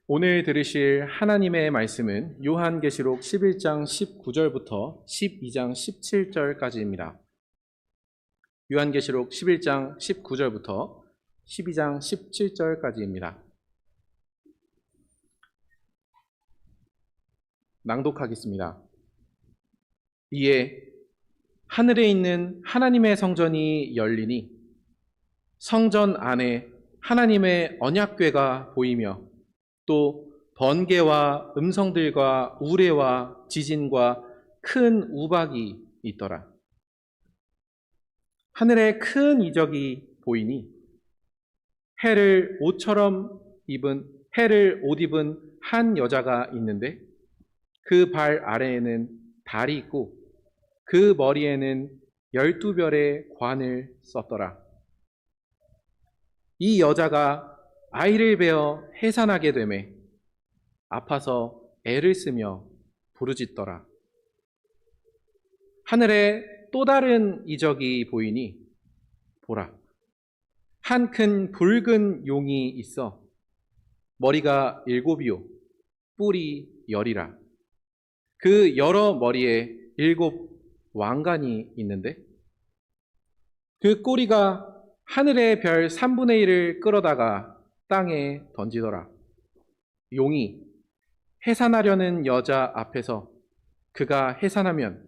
오늘 들으실 하나님의 말씀은 요한계시록 11장 19절부터 12장 17절까지입니다. 요한계시록 11장 19절부터 12장 17절까지입니다. 낭독하겠습니다. 이에 하늘에 있는 하나님의 성전이 열리니 성전 안에 하나님의 언약궤가 보이며 또 번개와 음성들과 우레와 지진과 큰 우박이 있더라. 하늘에 큰 이적이 보이니 해를 옷 입은 한 여자가 있는데 그 발 아래에는 달이 있고 그 머리에는 12별의 관을 썼더라. 이 여자가 아이를 베어 해산하게 되매 아파서 애를 쓰며 부르짖더라. 하늘에 또 다른 이적이 보이니 보라, 한 큰 붉은 용이 있어 머리가 7이요 뿔이 10이라. 그 여러 머리에 7 왕관이 있는데 그 꼬리가 하늘의 별 3분의 1을 끌어다가 땅에 던지더라. 용이 해산하려는 여자 앞에서 그가 해산하면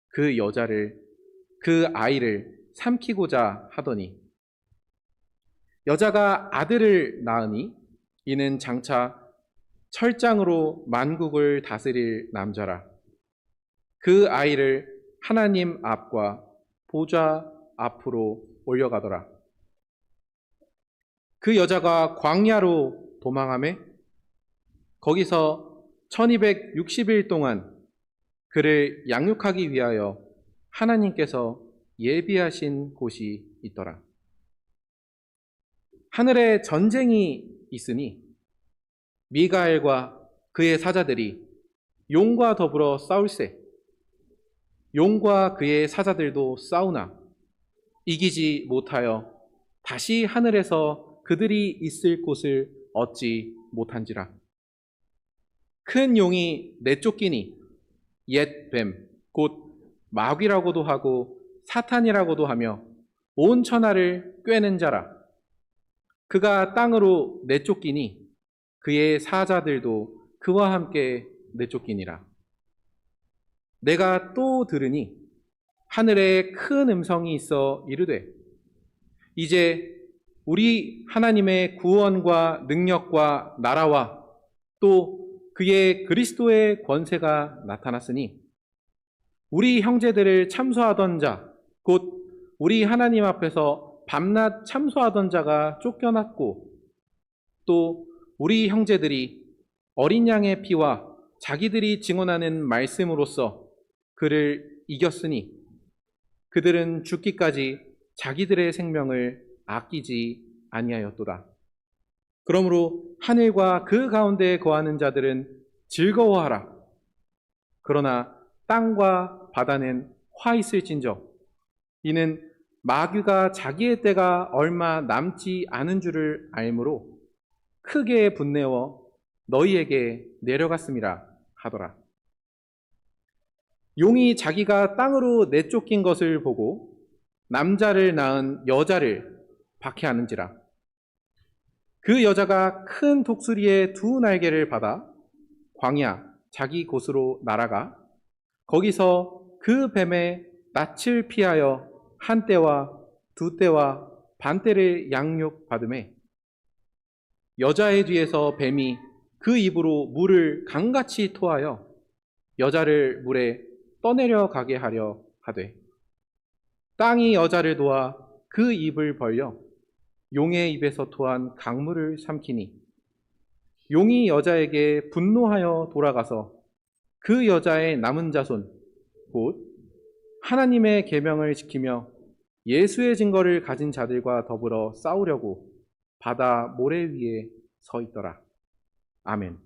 그 아이를 삼키고자 하더니 여자가 아들을 낳으니 이는 장차 철장으로 만국을 다스릴 남자라. 그 아이를 하나님 앞과 보좌 앞으로 올려가더라. 그 여자가 광야로 도망하매 거기서 1260일 동안 그를 양육하기 위하여 하나님께서 예비하신 곳이 있더라. 하늘에 전쟁이 있으니 미가엘과 그의 사자들이 용과 더불어 싸울세. 용과 그의 사자들도 싸우나 이기지 못하여 다시 하늘에서 그들이 있을 곳을 얻지 못한지라. 큰 용이 내쫓기니 옛 뱀, 곧 마귀라고도 하고 사탄이라고도 하며 온 천하를 꿰는 자라. 그가 땅으로 내쫓기니 그의 사자들도 그와 함께 내쫓기니라. 내가 또 들으니 하늘에 큰 음성이 있어 이르되 이제 우리 하나님의 구원과 능력과 나라와 또 그의 그리스도의 권세가 나타났으니 우리 형제들을 참소하던 자, 곧 우리 하나님 앞에서 밤낮 참소하던 자가 쫓겨났고 또 우리 형제들이 어린 양의 피와 자기들이 증언하는 말씀으로써 그를 이겼으니 그들은 죽기까지 자기들의 생명을 아끼지 아니하였도다. 그러므로 하늘과 그 가운데 거하는 자들은 즐거워하라. 그러나 땅과 바다는 화 있을진저 이는 마귀가 자기의 때가 얼마 남지 않은 줄을 알므로 크게 분내어 너희에게 내려갔음이라 하더라. 용이 자기가 땅으로 내쫓긴 것을 보고 남자를 낳은 여자를 박해하는지라. 그 여자가 큰 독수리의 2 날개를 받아 광야 자기 곳으로 날아가 거기서 그 뱀의 낯을 피하여 1때와 2때와 반때를 양육받으매 여자의 뒤에서 뱀이 그 입으로 물을 강같이 토하여 여자를 물에 떠내려 가게 하려 하되 땅이 여자를 도와 그 입을 벌려 용의 입에서 토한 강물을 삼키니 용이 여자에게 분노하여 돌아가서 그 여자의 남은 자손 곧 하나님의 계명을 지키며 예수의 증거를 가진 자들과 더불어 싸우려고 바다 모래 위에 서 있더라. 아멘.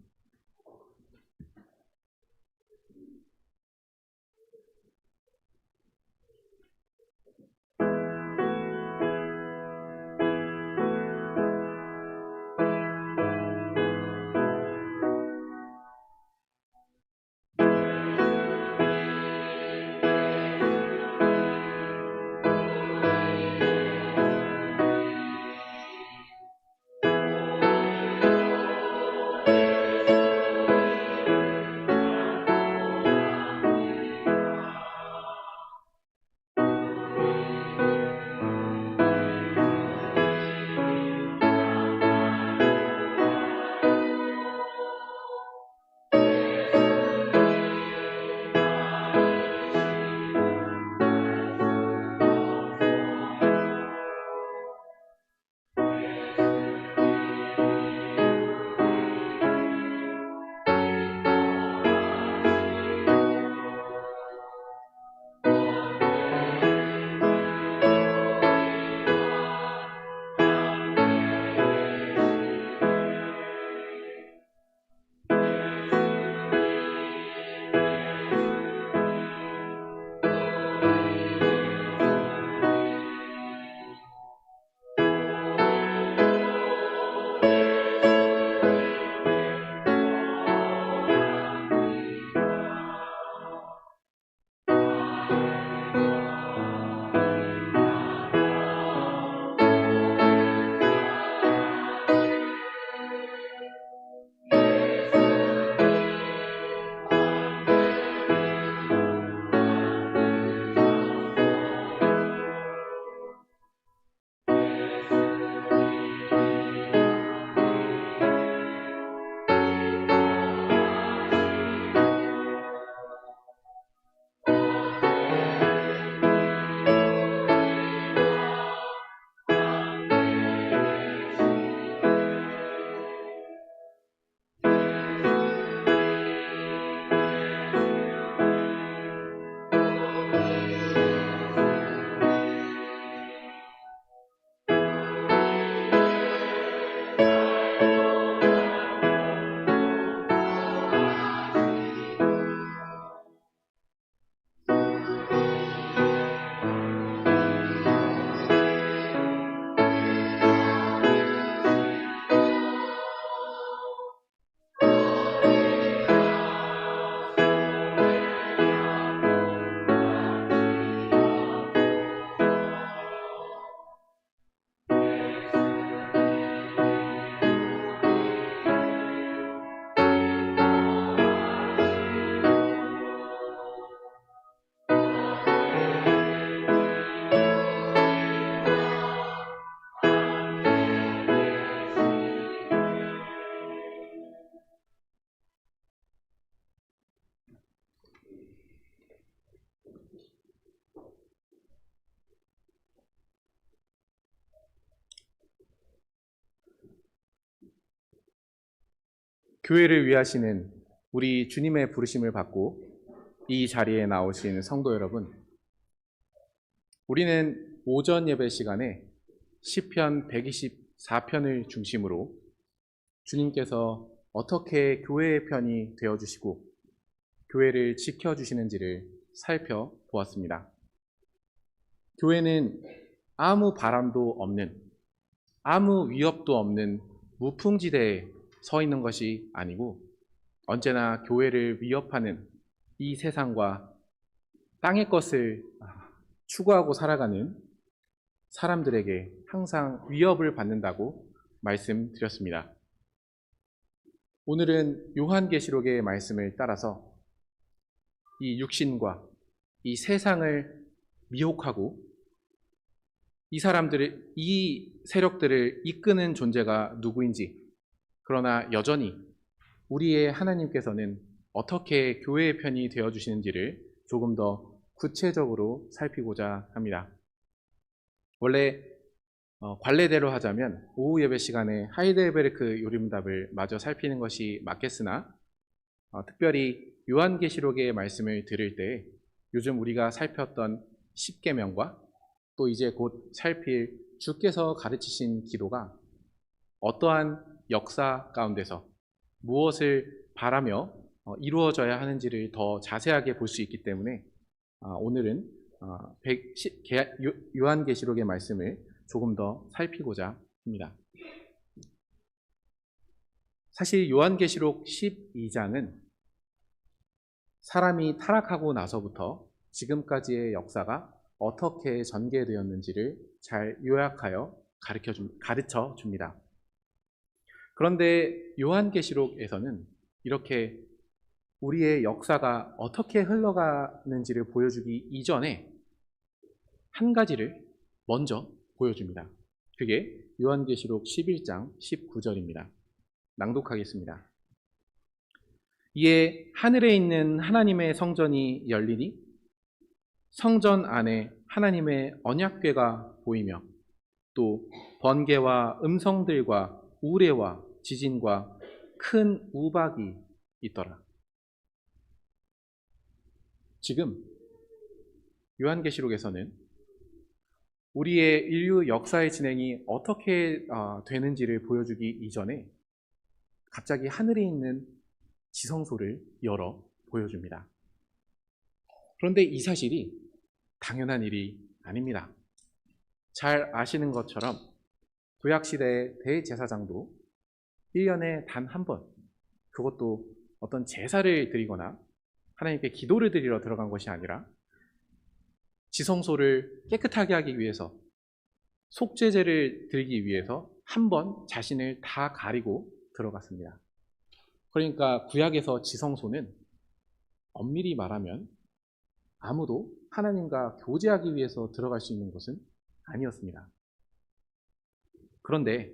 교회를 위하시는 우리 주님의 부르심을 받고 이 자리에 나오신 성도 여러분, 우리는 오전 예배 시간에 시편 124편을 중심으로 주님께서 어떻게 교회의 편이 되어주시고 교회를 지켜주시는지를 살펴보았습니다. 교회는 아무 바람도 없는, 아무 위협도 없는 무풍지대에 서 있는 것이 아니고 언제나 교회를 위협하는 이 세상과 땅의 것을 추구하고 살아가는 사람들에게 항상 위협을 받는다고 말씀드렸습니다. 오늘은 요한계시록의 말씀을 따라서 이 육신과 이 세상을 미혹하고 이 세력들을 이끄는 존재가 누구인지, 그러나 여전히 우리의 하나님께서는 어떻게 교회의 편이 되어주시는지를 조금 더 구체적으로 살피고자 합니다. 원래 관례대로 하자면 오후 예배 시간에 하이델베르크 요림답을 마저 살피는 것이 맞겠으나 특별히 요한계시록의 말씀을 들을 때 요즘 우리가 살폈던 십계명과 또 이제 곧 살필 주께서 가르치신 기도가 어떠한 역사 가운데서 무엇을 바라며 이루어져야 하는지를 더 자세하게 볼 수 있기 때문에 오늘은 요한계시록의 말씀을 조금 더 살피고자 합니다. 사실 요한계시록 12장은 사람이 타락하고 나서부터 지금까지의 역사가 어떻게 전개되었는지를 잘 요약하여 가르쳐 줍니다. 그런데 요한계시록에서는 이렇게 우리의 역사가 어떻게 흘러가는지를 보여주기 이전에 한 가지를 먼저 보여줍니다. 그게 요한계시록 11장 19절입니다. 낭독하겠습니다. 이에 하늘에 있는 하나님의 성전이 열리니 성전 안에 하나님의 언약궤가 보이며 또 번개와 음성들과 우레와 지진과 큰 우박이 있더라. 지금 요한계시록에서는 우리의 인류 역사의 진행이 어떻게 되는지를 보여주기 이전에 갑자기 하늘에 있는 지성소를 열어 보여줍니다. 그런데 이 사실이 당연한 일이 아닙니다. 잘 아시는 것처럼 구약시대의 대제사장도 1년에 단 한 번, 그것도 어떤 제사를 드리거나 하나님께 기도를 드리러 들어간 것이 아니라 지성소를 깨끗하게 하기 위해서, 속죄제를 드리기 위해서 한 번 자신을 다 가리고 들어갔습니다. 그러니까 구약에서 지성소는 엄밀히 말하면 아무도 하나님과 교제하기 위해서 들어갈 수 있는 곳은 아니었습니다. 그런데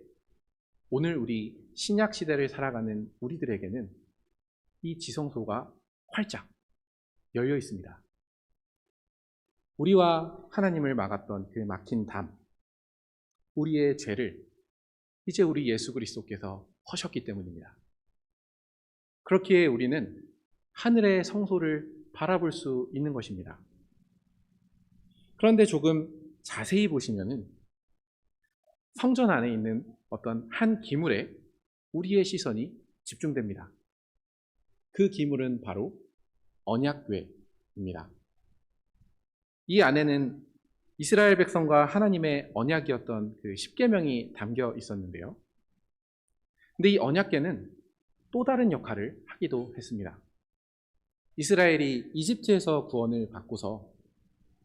오늘 우리 신약 시대를 살아가는 우리들에게는 이 지성소가 활짝 열려 있습니다. 우리와 하나님을 막았던 그 막힌 담, 우리의 죄를 이제 우리 예수 그리스도께서 허셨기 때문입니다. 그렇기에 우리는 하늘의 성소를 바라볼 수 있는 것입니다. 그런데 조금 자세히 보시면은 성전 안에 있는 어떤 한 기물에 우리의 시선이 집중됩니다. 그 기물은 바로 언약궤입니다. 이 안에는 이스라엘 백성과 하나님의 언약이었던 그 십계명이 담겨 있었는데요. 근데 이 언약궤는 또 다른 역할을 하기도 했습니다. 이스라엘이 이집트에서 구원을 받고서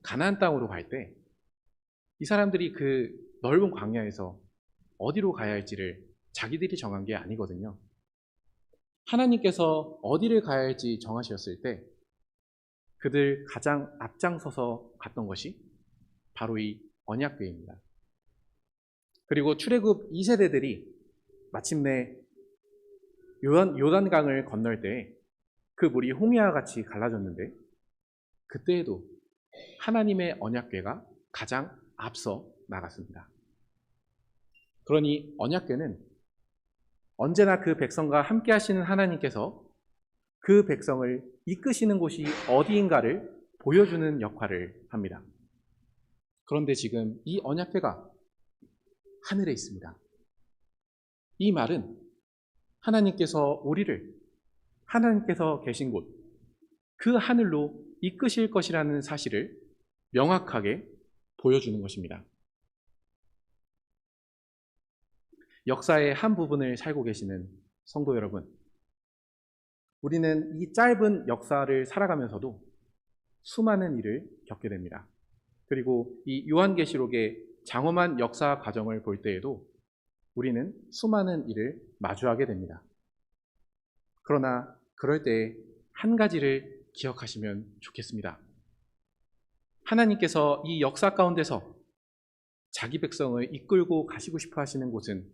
가나안 땅으로 갈 때 이 사람들이 그 넓은 광야에서 어디로 가야 할지를 자기들이 정한 게 아니거든요. 하나님께서 어디를 가야 할지 정하셨을 때 그들 가장 앞장서서 갔던 것이 바로 이 언약궤입니다. 그리고 출애굽 2세대들이 마침내 요단강을 건널 때 그 물이 홍해와 같이 갈라졌는데 그때에도 하나님의 언약궤가 가장 앞서 나갔습니다. 그러니 언약궤는 언제나 그 백성과 함께 하시는 하나님께서 그 백성을 이끄시는 곳이 어디인가를 보여주는 역할을 합니다. 그런데 지금 이 언약궤가 하늘에 있습니다. 이 말은 하나님께서 우리를 하나님께서 계신 곳, 그 하늘로 이끄실 것이라는 사실을 명확하게 보여주는 것입니다. 역사의 한 부분을 살고 계시는 성도 여러분, 우리는 이 짧은 역사를 살아가면서도 수많은 일을 겪게 됩니다. 그리고 이 요한계시록의 장엄한 역사 과정을 볼 때에도 우리는 수많은 일을 마주하게 됩니다. 그러나 그럴 때 한 가지를 기억하시면 좋겠습니다. 하나님께서 이 역사 가운데서 자기 백성을 이끌고 가시고 싶어 하시는 곳은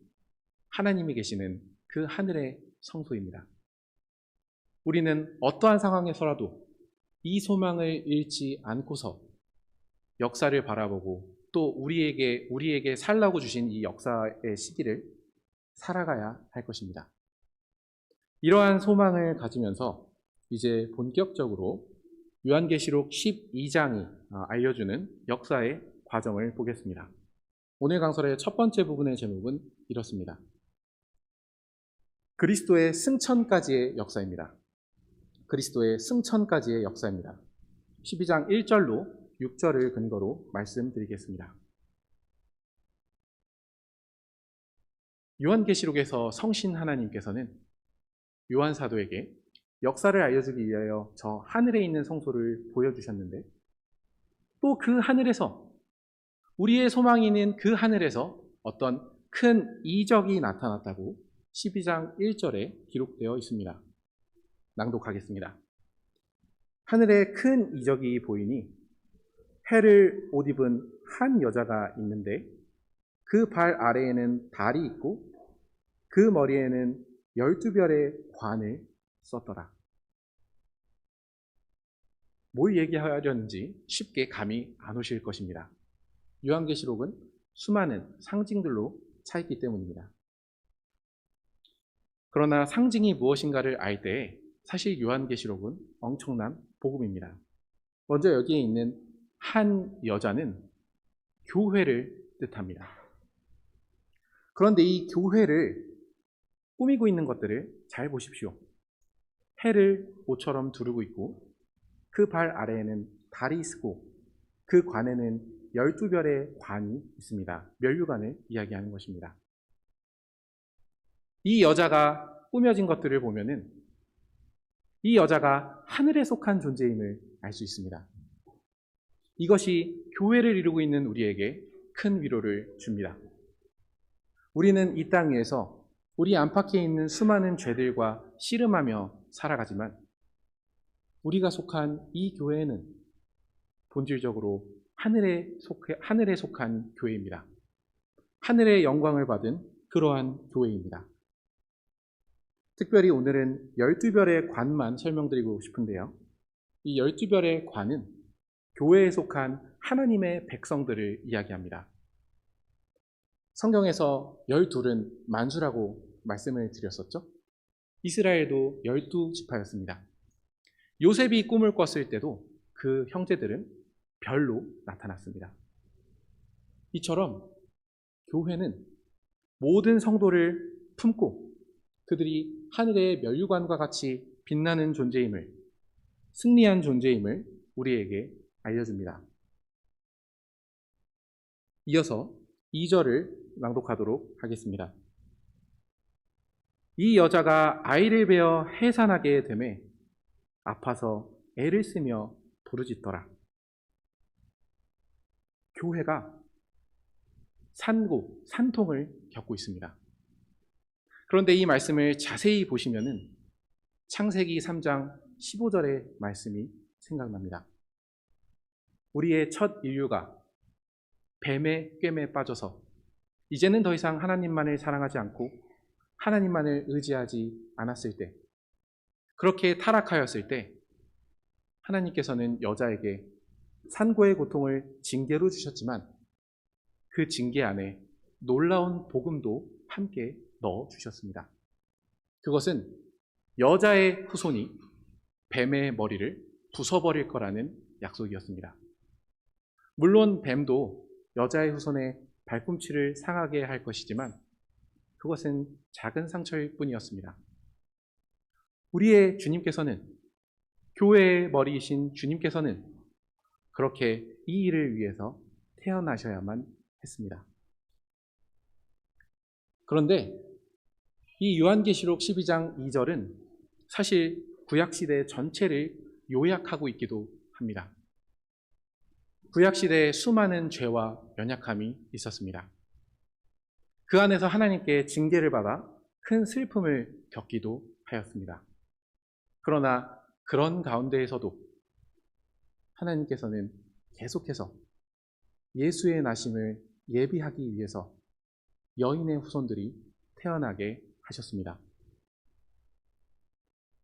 하나님이 계시는 그 하늘의 성소입니다. 우리는 어떠한 상황에서라도 이 소망을 잃지 않고서 역사를 바라보고 또 우리에게 살라고 주신 이 역사의 시기를 살아가야 할 것입니다. 이러한 소망을 가지면서 이제 본격적으로 요한계시록 12장이 알려주는 역사의 과정을 보겠습니다. 오늘 강설의 첫 번째 부분의 제목은 이렇습니다. 그리스도의 승천까지의 역사입니다. 그리스도의 승천까지의 역사입니다. 12장 1절로 6절을 근거로 말씀드리겠습니다. 요한계시록에서 성신 하나님께서는 요한 사도에게 역사를 알려주기 위하여 저 하늘에 있는 성소를 보여주셨는데 또 그 하늘에서 우리의 소망이 있는 그 하늘에서 어떤 큰 이적이 나타났다고 12장 1절에 기록되어 있습니다. 낭독하겠습니다. 하늘에 큰 이적이 보이니 해를 옷 입은 한 여자가 있는데 그 발 아래에는 달이 있고 그 머리에는 12별의 관을 썼더라. 뭘 얘기하려는지 쉽게 감이 안 오실 것입니다. 요한계시록은 수많은 상징들로 차 있기 때문입니다. 그러나 상징이 무엇인가를 알 때 사실 요한계시록은 엄청난 복음입니다. 먼저 여기에 있는 한 여자는 교회를 뜻합니다. 그런데 이 교회를 꾸미고 있는 것들을 잘 보십시오. 해를 옷처럼 두르고 있고 그 발 아래에는 달이 쓰고 그 관에는 12별의 관이 있습니다. 면류관을 이야기하는 것입니다. 이 여자가 꾸며진 것들을 보면은 이 여자가 하늘에 속한 존재임을 알 수 있습니다. 이것이 교회를 이루고 있는 우리에게 큰 위로를 줍니다. 우리는 이 땅 위에서 우리 안팎에 있는 수많은 죄들과 씨름하며 살아가지만 우리가 속한 이 교회는 본질적으로 하늘에 속한 교회입니다. 하늘의 영광을 받은 그러한 교회입니다. 특별히 오늘은 12별의 관만 설명드리고 싶은데요. 이 12별의 관은 교회에 속한 하나님의 백성들을 이야기합니다. 성경에서 12은 만수라고 말씀을 드렸었죠. 이스라엘도 12지파였습니다. 요셉이 꿈을 꿨을 때도 그 형제들은 별로 나타났습니다. 이처럼 교회는 모든 성도를 품고 그들이 하늘의 면류관과 같이 빛나는 존재임을, 승리한 존재임을 우리에게 알려줍니다. 이어서 2절을 낭독하도록 하겠습니다. 이 여자가 아이를 베어 해산하게 되매 아파서 애를 쓰며 부르짖더라. 교회가 산통을 겪고 있습니다. 그런데 이 말씀을 자세히 보시면은 창세기 3장 15절의 말씀이 생각납니다. 우리의 첫 인류가 뱀의 꿰매에 빠져서 이제는 더 이상 하나님만을 사랑하지 않고 하나님만을 의지하지 않았을 때, 그렇게 타락하였을 때 하나님께서는 여자에게 산고의 고통을 징계로 주셨지만 그 징계 안에 놀라운 복음도 함께 넣어 주셨습니다. 그것은 여자의 후손이 뱀의 머리를 부숴버릴 거라는 약속이었습니다. 물론 뱀도 여자의 후손의 발꿈치를 상하게 할 것이지만 그것은 작은 상처일 뿐이었습니다. 우리의 주님께서는, 교회의 머리이신 주님께서는 그렇게 이 일을 위해서 태어나셔야만 했습니다. 그런데 이 요한계시록 12장 2절은 사실 구약시대 전체를 요약하고 있기도 합니다. 구약시대에 수많은 죄와 연약함이 있었습니다. 그 안에서 하나님께 징계를 받아 큰 슬픔을 겪기도 하였습니다. 그러나 그런 가운데에서도 하나님께서는 계속해서 예수의 나심을 예비하기 위해서 여인의 후손들이 태어나게 하셨습니다.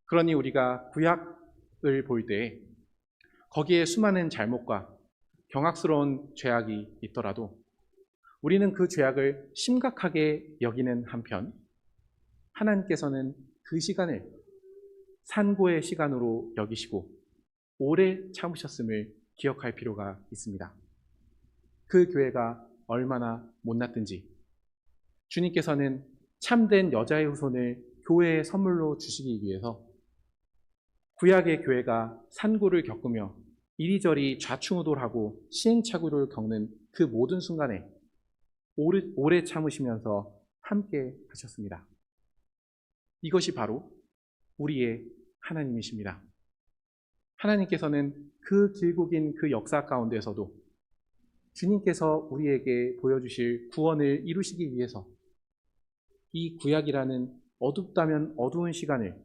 그러니 우리가 구약을 볼 때 거기에 수많은 잘못과 경악스러운 죄악이 있더라도 우리는 그 죄악을 심각하게 여기는 한편 하나님께서는 그 시간을 산고의 시간으로 여기시고 오래 참으셨음을 기억할 필요가 있습니다. 그 교회가 얼마나 못났든지 주님께서는 참된 여자의 후손을 교회의 선물로 주시기 위해서 구약의 교회가 산고를 겪으며 이리저리 좌충우돌하고 시행착오를 겪는 그 모든 순간에 오래 참으시면서 함께 하셨습니다. 이것이 바로 우리의 하나님이십니다. 하나님께서는 그 길고 긴 그 역사 가운데서도 주님께서 우리에게 보여주실 구원을 이루시기 위해서 이 구약이라는 어둡다면 어두운 시간을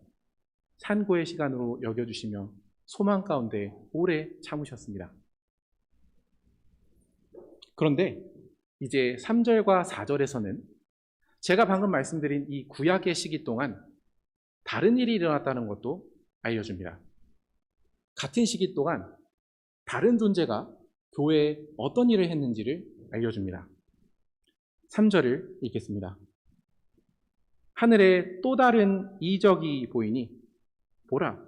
산고의 시간으로 여겨주시며 소망 가운데 오래 참으셨습니다. 그런데 이제 3절과 4절에서는 제가 방금 말씀드린 이 구약의 시기 동안 다른 일이 일어났다는 것도 알려줍니다. 같은 시기 동안 다른 존재가 교회에 어떤 일을 했는지를 알려줍니다. 3절을 읽겠습니다. 하늘에 또 다른 이적이 보이니 보라,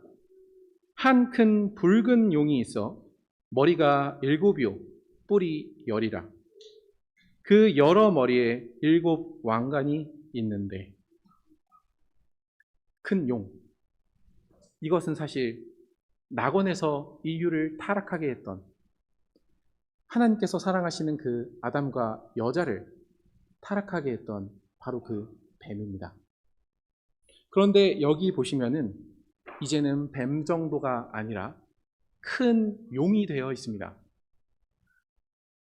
한 큰 붉은 용이 있어 머리가 7이요 뿔이 10이라. 그 여러 머리에 7 왕관이 있는데. 큰 용, 이것은 사실 낙원에서 인류를 타락하게 했던 하나님께서 사랑하시는 그 아담과 여자를 타락하게 했던 바로 그 뱀입니다. 그런데 여기 보시면은 이제는 뱀 정도가 아니라 큰 용이 되어 있습니다.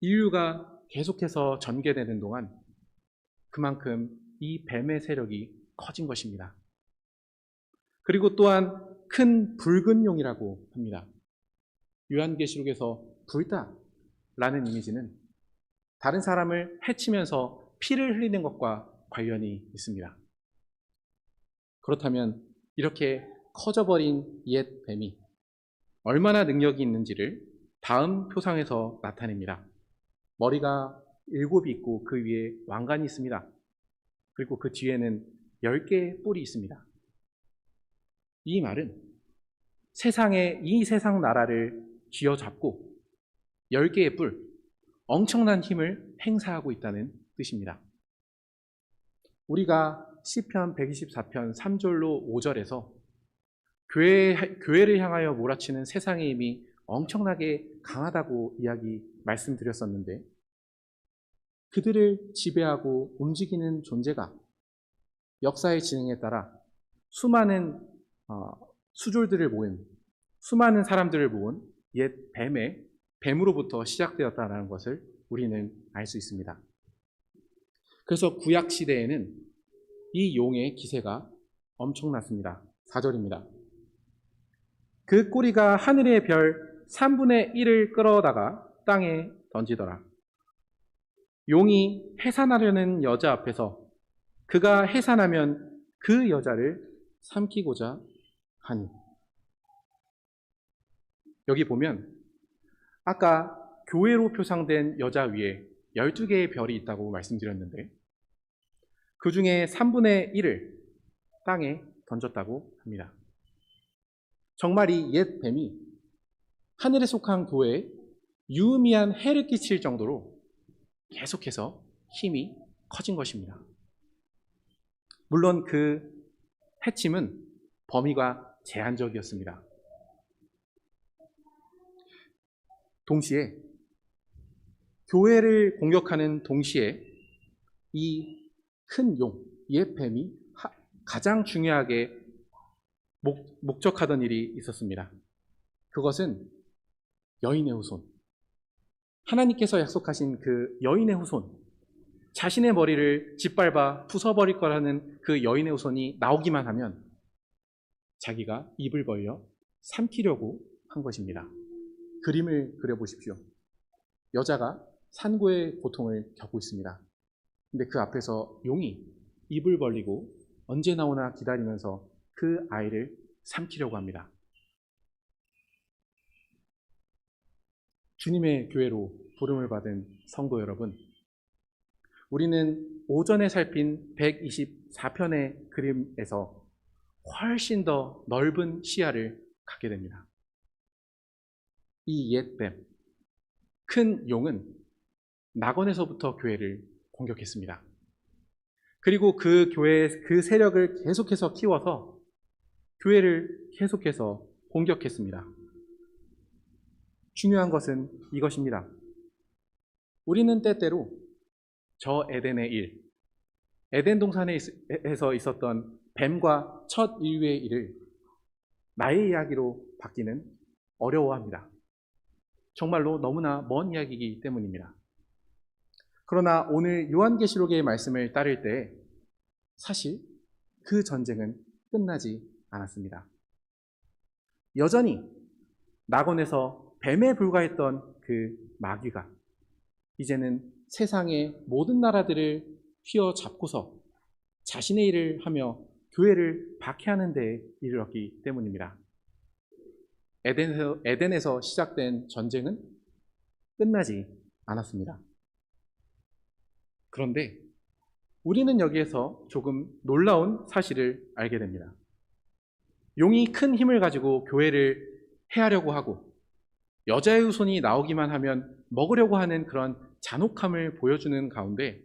인류가 계속해서 전개되는 동안 그만큼 이 뱀의 세력이 커진 것입니다. 그리고 또한 큰 붉은 용이라고 합니다. 요한계시록에서 불다라는 이미지는 다른 사람을 해치면서 피를 흘리는 것과 관련이 있습니다. 그렇다면 이렇게 커져버린 옛 뱀이 얼마나 능력이 있는지를 다음 표상에서 나타냅니다. 머리가 7이 있고 그 위에 왕관이 있습니다. 그리고 그 뒤에는 10개의 뿔이 있습니다. 이 말은 이 세상 나라를 쥐어잡고 10개의 뿔, 엄청난 힘을 행사하고 있다는 뜻입니다. 우리가 시편 124편 3절로 5절에서 교회를 향하여 몰아치는 세상의 힘이 엄청나게 강하다고 말씀드렸었는데 그들을 지배하고 움직이는 존재가 역사의 진행에 따라 수많은 수졸들을 모은, 수많은 사람들을 모은 옛 뱀으로부터 시작되었다는 것을 우리는 알 수 있습니다. 그래서 구약 시대에는 이 용의 기세가 엄청났습니다. 4절입니다. 그 꼬리가 하늘의 별 3분의 1을 끌어다가 땅에 던지더라. 용이 해산하려는 여자 앞에서 그가 해산하면 그 여자를 삼키고자 하니. 여기 보면 아까 교회로 표상된 여자 위에 12개의 별이 있다고 말씀드렸는데 그 중에 3분의 1을 땅에 던졌다고 합니다. 정말 이 옛 뱀이 하늘에 속한 교회에 유의미한 해를 끼칠 정도로 계속해서 힘이 커진 것입니다. 물론 그 해침은 범위가 제한적이었습니다. 동시에 교회를 공격하는 동시에 이 큰 용, 옛 뱀이 가장 중요하게 목적하던 일이 있었습니다. 그것은 여인의 후손. 하나님께서 약속하신 그 여인의 후손, 자신의 머리를 짓밟아 부숴버릴 거라는 그 여인의 후손이 나오기만 하면 자기가 입을 벌려 삼키려고 한 것입니다. 그림을 그려보십시오. 여자가 산고의 고통을 겪고 있습니다. 근데 그 앞에서 용이 입을 벌리고 언제 나오나 기다리면서 그 아이를 삼키려고 합니다. 주님의 교회로 부름을 받은 성도 여러분, 우리는 오전에 살핀 124편의 그림에서 훨씬 더 넓은 시야를 갖게 됩니다. 이 옛뱀, 큰 용은 낙원에서부터 교회를 공격했습니다. 그리고 그 교회의 그 세력을 계속해서 키워서 교회를 계속해서 공격했습니다. 중요한 것은 이것입니다. 우리는 때때로 저 에덴의 일, 에덴 동산에서 있었던 뱀과 첫 인류의 일을 나의 이야기로 받기는 어려워합니다. 정말로 너무나 먼 이야기이기 때문입니다. 그러나 오늘 요한계시록의 말씀을 따를 때 사실 그 전쟁은 끝나지 않았습니다. 여전히 낙원에서 뱀에 불과했던 그 마귀가 이제는 세상의 모든 나라들을 휘어잡고서 자신의 일을 하며 교회를 박해하는 데 이르렀기 때문입니다. 에덴에서 시작된 전쟁은 끝나지 않았습니다. 그런데 우리는 여기에서 조금 놀라운 사실을 알게 됩니다. 용이 큰 힘을 가지고 교회를 해하려고 하고 여자의 후손이 나오기만 하면 먹으려고 하는 그런 잔혹함을 보여주는 가운데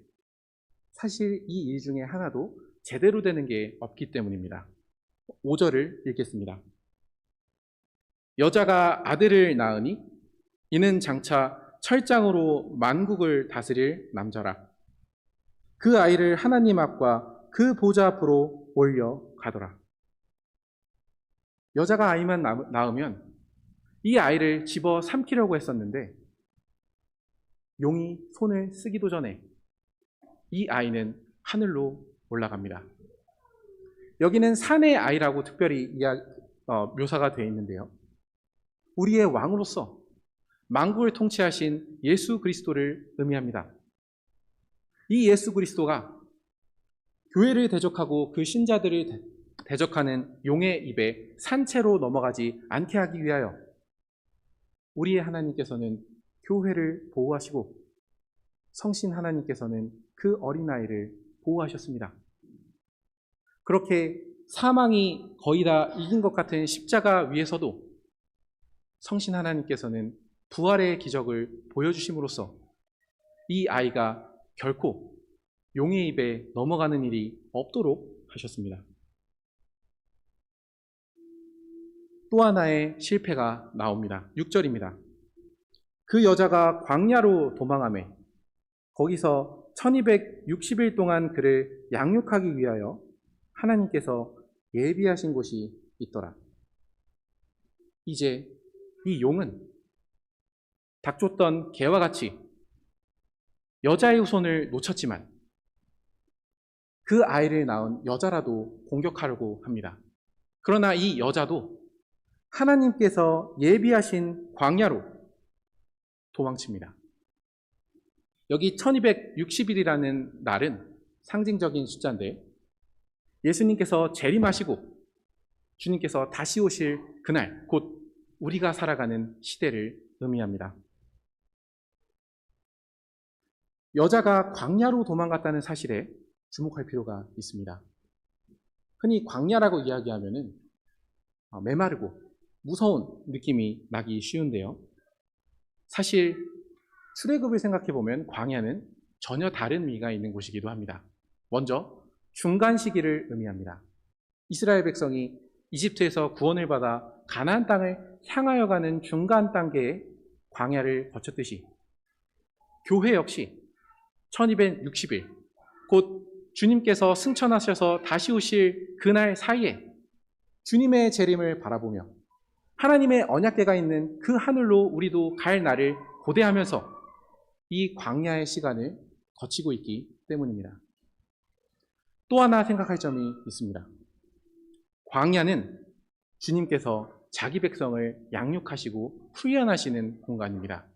사실 이 일 중에 하나도 제대로 되는 게 없기 때문입니다. 5절을 읽겠습니다. 여자가 아들을 낳으니 이는 장차 철장으로 만국을 다스릴 남자라. 그 아이를 하나님 앞과 그 보좌 앞으로 올려가더라. 여자가 아이만 낳으면 이 아이를 집어 삼키려고 했었는데 용이 손을 쓰기도 전에 이 아이는 하늘로 올라갑니다. 여기는 산의 아이라고 특별히 묘사가 되어 있는데요. 우리의 왕으로서 만국을 통치하신 예수 그리스도를 의미합니다. 이 예수 그리스도가 교회를 대적하고 그 신자들을 대적하는 용의 입에 산채로 넘어가지 않게 하기 위하여 우리의 하나님께서는 교회를 보호하시고 성신 하나님께서는 그 어린아이를 보호하셨습니다. 그렇게 사망이 거의 다 이긴 것 같은 십자가 위에서도 성신 하나님께서는 부활의 기적을 보여주심으로써 이 아이가 결코 용의 입에 넘어가는 일이 없도록 하셨습니다. 또 하나의 실패가 나옵니다. 6절입니다. 그 여자가 광야로 도망하매 거기서 1260일 동안 그를 양육하기 위하여 하나님께서 예비하신 곳이 있더라. 이제 이 용은 닥쳤던 개와 같이 여자의 후손을 놓쳤지만 그 아이를 낳은 여자라도 공격하려고 합니다. 그러나 이 여자도 하나님께서 예비하신 광야로 도망칩니다. 여기 1260일이라는 날은 상징적인 숫자인데 예수님께서 재림하시고 주님께서 다시 오실 그날, 곧 우리가 살아가는 시대를 의미합니다. 여자가 광야로 도망갔다는 사실에 주목할 필요가 있습니다. 흔히 광야라고 이야기하면은 메마르고 무서운 느낌이 나기 쉬운데요. 사실 출애굽을 생각해 보면 광야는 전혀 다른 의미가 있는 곳이기도 합니다. 먼저 중간 시기를 의미합니다. 이스라엘 백성이 이집트에서 구원을 받아 가나안 땅을 향하여 가는 중간 단계의 광야를 거쳤듯이 교회 역시 1260일 곧 주님께서 승천하셔서 다시 오실 그날 사이에 주님의 재림을 바라보며 하나님의 언약궤가 있는 그 하늘로 우리도 갈 날을 고대하면서 이 광야의 시간을 거치고 있기 때문입니다. 또 하나 생각할 점이 있습니다. 광야는 주님께서 자기 백성을 양육하시고 훈련하시는 공간입니다.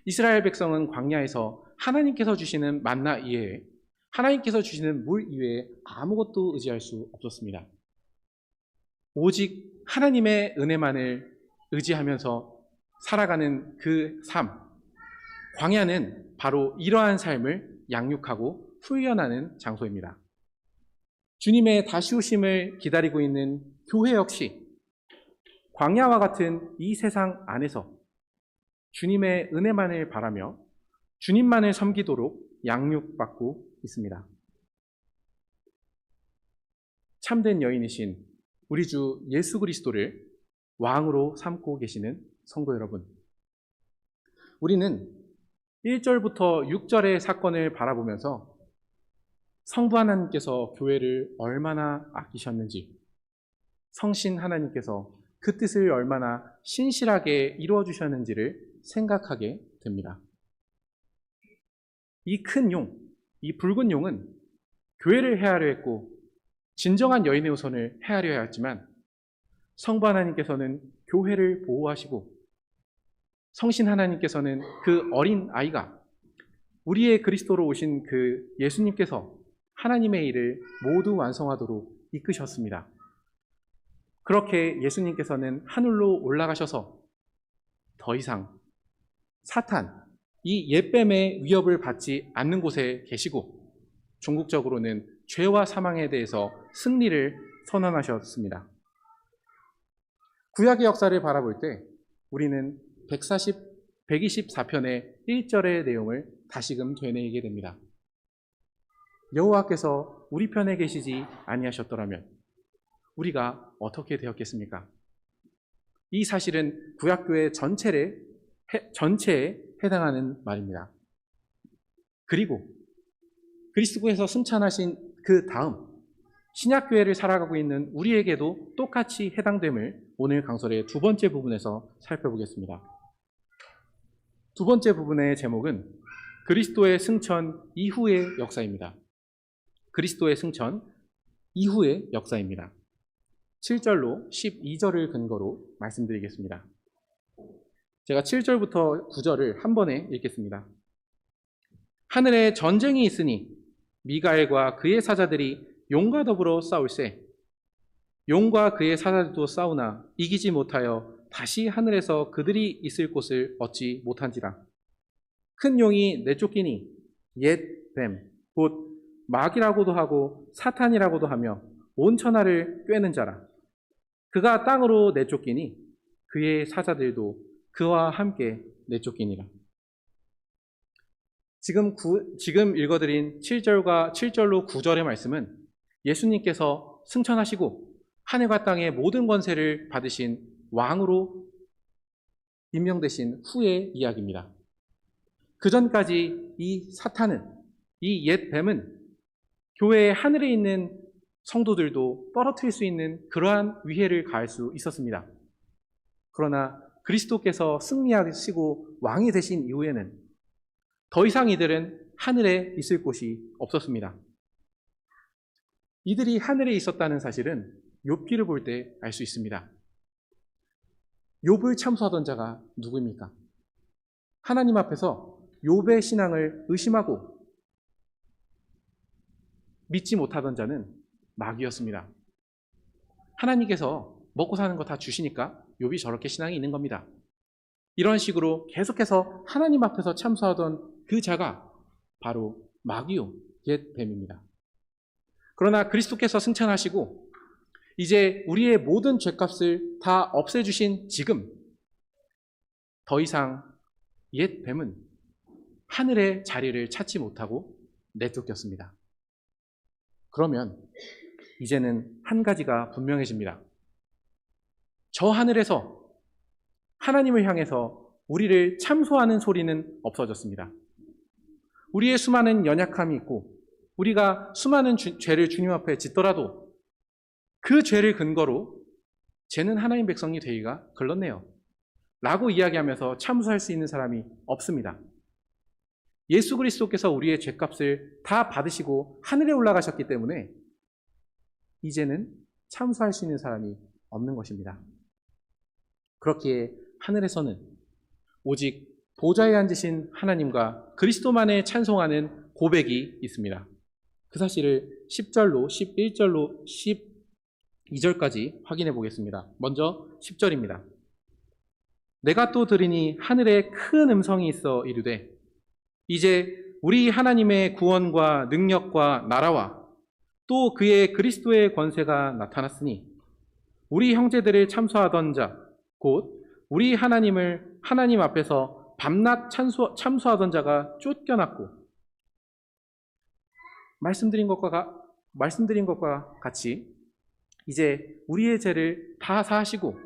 이스라엘 백성은 광야에서 하나님께서 주시는 만나 이외에 하나님께서 주시는 물 이외에 아무것도 의지할 수 없었습니다. 오직 하나님의 은혜만을 의지하면서 살아가는 그 삶, 광야는 바로 이러한 삶을 양육하고 훈련하는 장소입니다. 주님의 다시 오심을 기다리고 있는 교회 역시 광야와 같은 이 세상 안에서 주님의 은혜만을 바라며 주님만을 섬기도록 양육받고 있습니다. 참된 여인이신 우리 주 예수 그리스도를 왕으로 삼고 계시는 성도 여러분, 우리는 1절부터 6절의 사건을 바라보면서 성부 하나님께서 교회를 얼마나 아끼셨는지, 성신 하나님께서 그 뜻을 얼마나 신실하게 이루어 주셨는지를 생각하게 됩니다. 이 큰 용, 이 붉은 용은 교회를 해하려 했고 진정한 여인의 후손을 해하려 했지만 성부 하나님께서는 교회를 보호하시고 성신 하나님께서는 그 어린 아이가 우리의 그리스도로 오신 그 예수님께서 하나님의 일을 모두 완성하도록 이끄셨습니다. 그렇게 예수님께서는 하늘로 올라가셔서 더 이상 사탄, 이 옛뱀의 위협을 받지 않는 곳에 계시고 종국적으로는 죄와 사망에 대해서 승리를 선언하셨습니다. 구약의 역사를 바라볼 때 우리는 124편의 1절의 내용을 다시금 되뇌이게 됩니다. 여호와께서 우리 편에 계시지 아니하셨더라면 우리가 어떻게 되었겠습니까? 이 사실은 구약교회 전체에 해당하는 말입니다. 그리고 그리스도께서 승천하신 그 다음 신약교회를 살아가고 있는 우리에게도 똑같이 해당됨을 오늘 강설의 두 번째 부분에서 살펴보겠습니다. 두 번째 부분의 제목은 그리스도의 승천 이후의 역사입니다. 그리스도의 승천 이후의 역사입니다. 7절로 12절을 근거로 말씀드리겠습니다. 제가 7절부터 9절을 한 번에 읽겠습니다. 하늘에 전쟁이 있으니 미가엘과 그의 사자들이 용과 더불어 싸울세. 용과 그의 사자들도 싸우나 이기지 못하여 다시 하늘에서 그들이 있을 곳을 얻지 못한지라. 큰 용이 내쫓기니 옛 뱀, 곧 마귀라고도 하고 사탄이라고도 하며 온 천하를 꿰는 자라. 그가 땅으로 내쫓기니 그의 사자들도 그와 함께 내쫓기니라. 지금 읽어드린 7절로 9절의 말씀은 예수님께서 승천하시고 하늘과 땅의 모든 권세를 받으신 왕으로 임명되신 후의 이야기입니다. 그 전까지 이 사탄은, 이 옛 뱀은 교회의 하늘에 있는 성도들도 떨어뜨릴 수 있는 그러한 위해를 가할 수 있었습니다. 그러나 그리스도께서 승리하시고 왕이 되신 이후에는 더 이상 이들은 하늘에 있을 곳이 없었습니다. 이들이 하늘에 있었다는 사실은 욥기를 볼 때 알 수 있습니다. 욥을 참수하던 자가 누구입니까? 하나님 앞에서 욥의 신앙을 의심하고 믿지 못하던 자는 마귀였습니다. 하나님께서 먹고 사는 거 다 주시니까 욥이 저렇게 신앙이 있는 겁니다. 이런 식으로 계속해서 하나님 앞에서 참수하던 그 자가 바로 마귀요, 옛 뱀입니다. 그러나 그리스도께서 승천하시고 이제 우리의 모든 죄값을 다 없애주신 지금 더 이상 옛 뱀은 하늘의 자리를 찾지 못하고 내쫓겼습니다. 그러면 이제는 한 가지가 분명해집니다. 저 하늘에서 하나님을 향해서 우리를 참소하는 소리는 없어졌습니다. 우리의 수많은 연약함이 있고 우리가 수많은 죄를 주님 앞에 짓더라도 그 죄를 근거로 쟤는 하나님 백성이 되기가 글렀네요 라고 이야기하면서 참소할 수 있는 사람이 없습니다. 예수 그리스도께서 우리의 죄값을 다 받으시고 하늘에 올라가셨기 때문에 이제는 참소할 수 있는 사람이 없는 것입니다. 그렇기에 하늘에서는 오직 보좌에 앉으신 하나님과 그리스도만을 찬송하는 고백이 있습니다. 그 사실을 10절로 11절로 12절까지 확인해 보겠습니다. 먼저 10절입니다. 내가 또 들으니 하늘에 큰 음성이 있어 이르되 이제 우리 하나님의 구원과 능력과 나라와 또 그의 그리스도의 권세가 나타났으니 우리 형제들을 참소하던 자 곧 우리 하나님을 하나님 앞에서 밤낮 참소하던 자가 쫓겨났고 말씀드린 것과 같이 이제 우리의 죄를 다 사하시고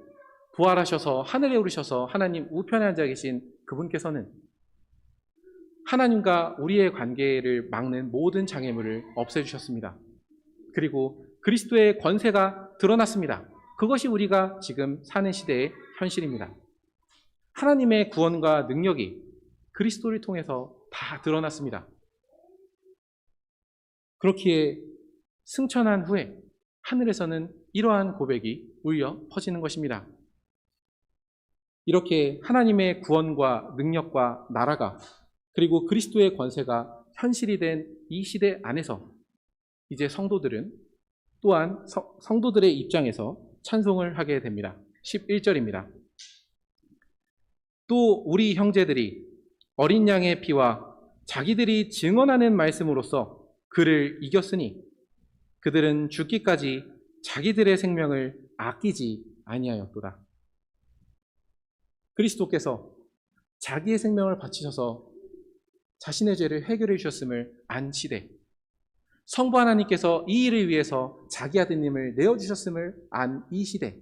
부활하셔서 하늘에 오르셔서 하나님 우편에 앉아 계신 그분께서는 하나님과 우리의 관계를 막는 모든 장애물을 없애주셨습니다. 그리고 그리스도의 권세가 드러났습니다. 그것이 우리가 지금 사는 시대의 현실입니다. 하나님의 구원과 능력이 그리스도를 통해서 다 드러났습니다. 그렇기에 승천한 후에 하늘에서는 이러한 고백이 울려 퍼지는 것입니다. 이렇게 하나님의 구원과 능력과 나라가 그리고 그리스도의 권세가 현실이 된 이 시대 안에서 이제 성도들은 또한 성도들의 입장에서 찬송을 하게 됩니다. 11절입니다. 또 우리 형제들이 어린 양의 피와 자기들이 증언하는 말씀으로써 그를 이겼으니 그들은 죽기까지 자기들의 생명을 아끼지 아니하였도다. 그리스도께서 자기의 생명을 바치셔서 자신의 죄를 해결해 주셨음을 안 시대, 성부 하나님께서 이 일을 위해서 자기 아드님을 내어주셨음을 안 이 시대,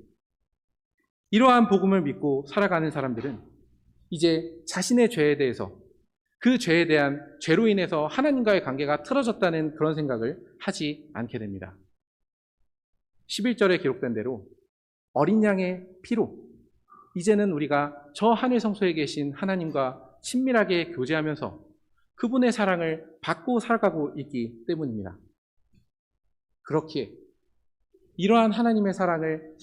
이러한 복음을 믿고 살아가는 사람들은 이제 자신의 죄에 대해서 그 죄에 대한 죄로 인해서 하나님과의 관계가 틀어졌다는 그런 생각을 하지 않게 됩니다. 11절에 기록된 대로 어린 양의 피로 이제는 우리가 저 하늘 성소에 계신 하나님과 친밀하게 교제하면서 그분의 사랑을 받고 살아가고 있기 때문입니다. 그렇기에 이러한 하나님의 사랑을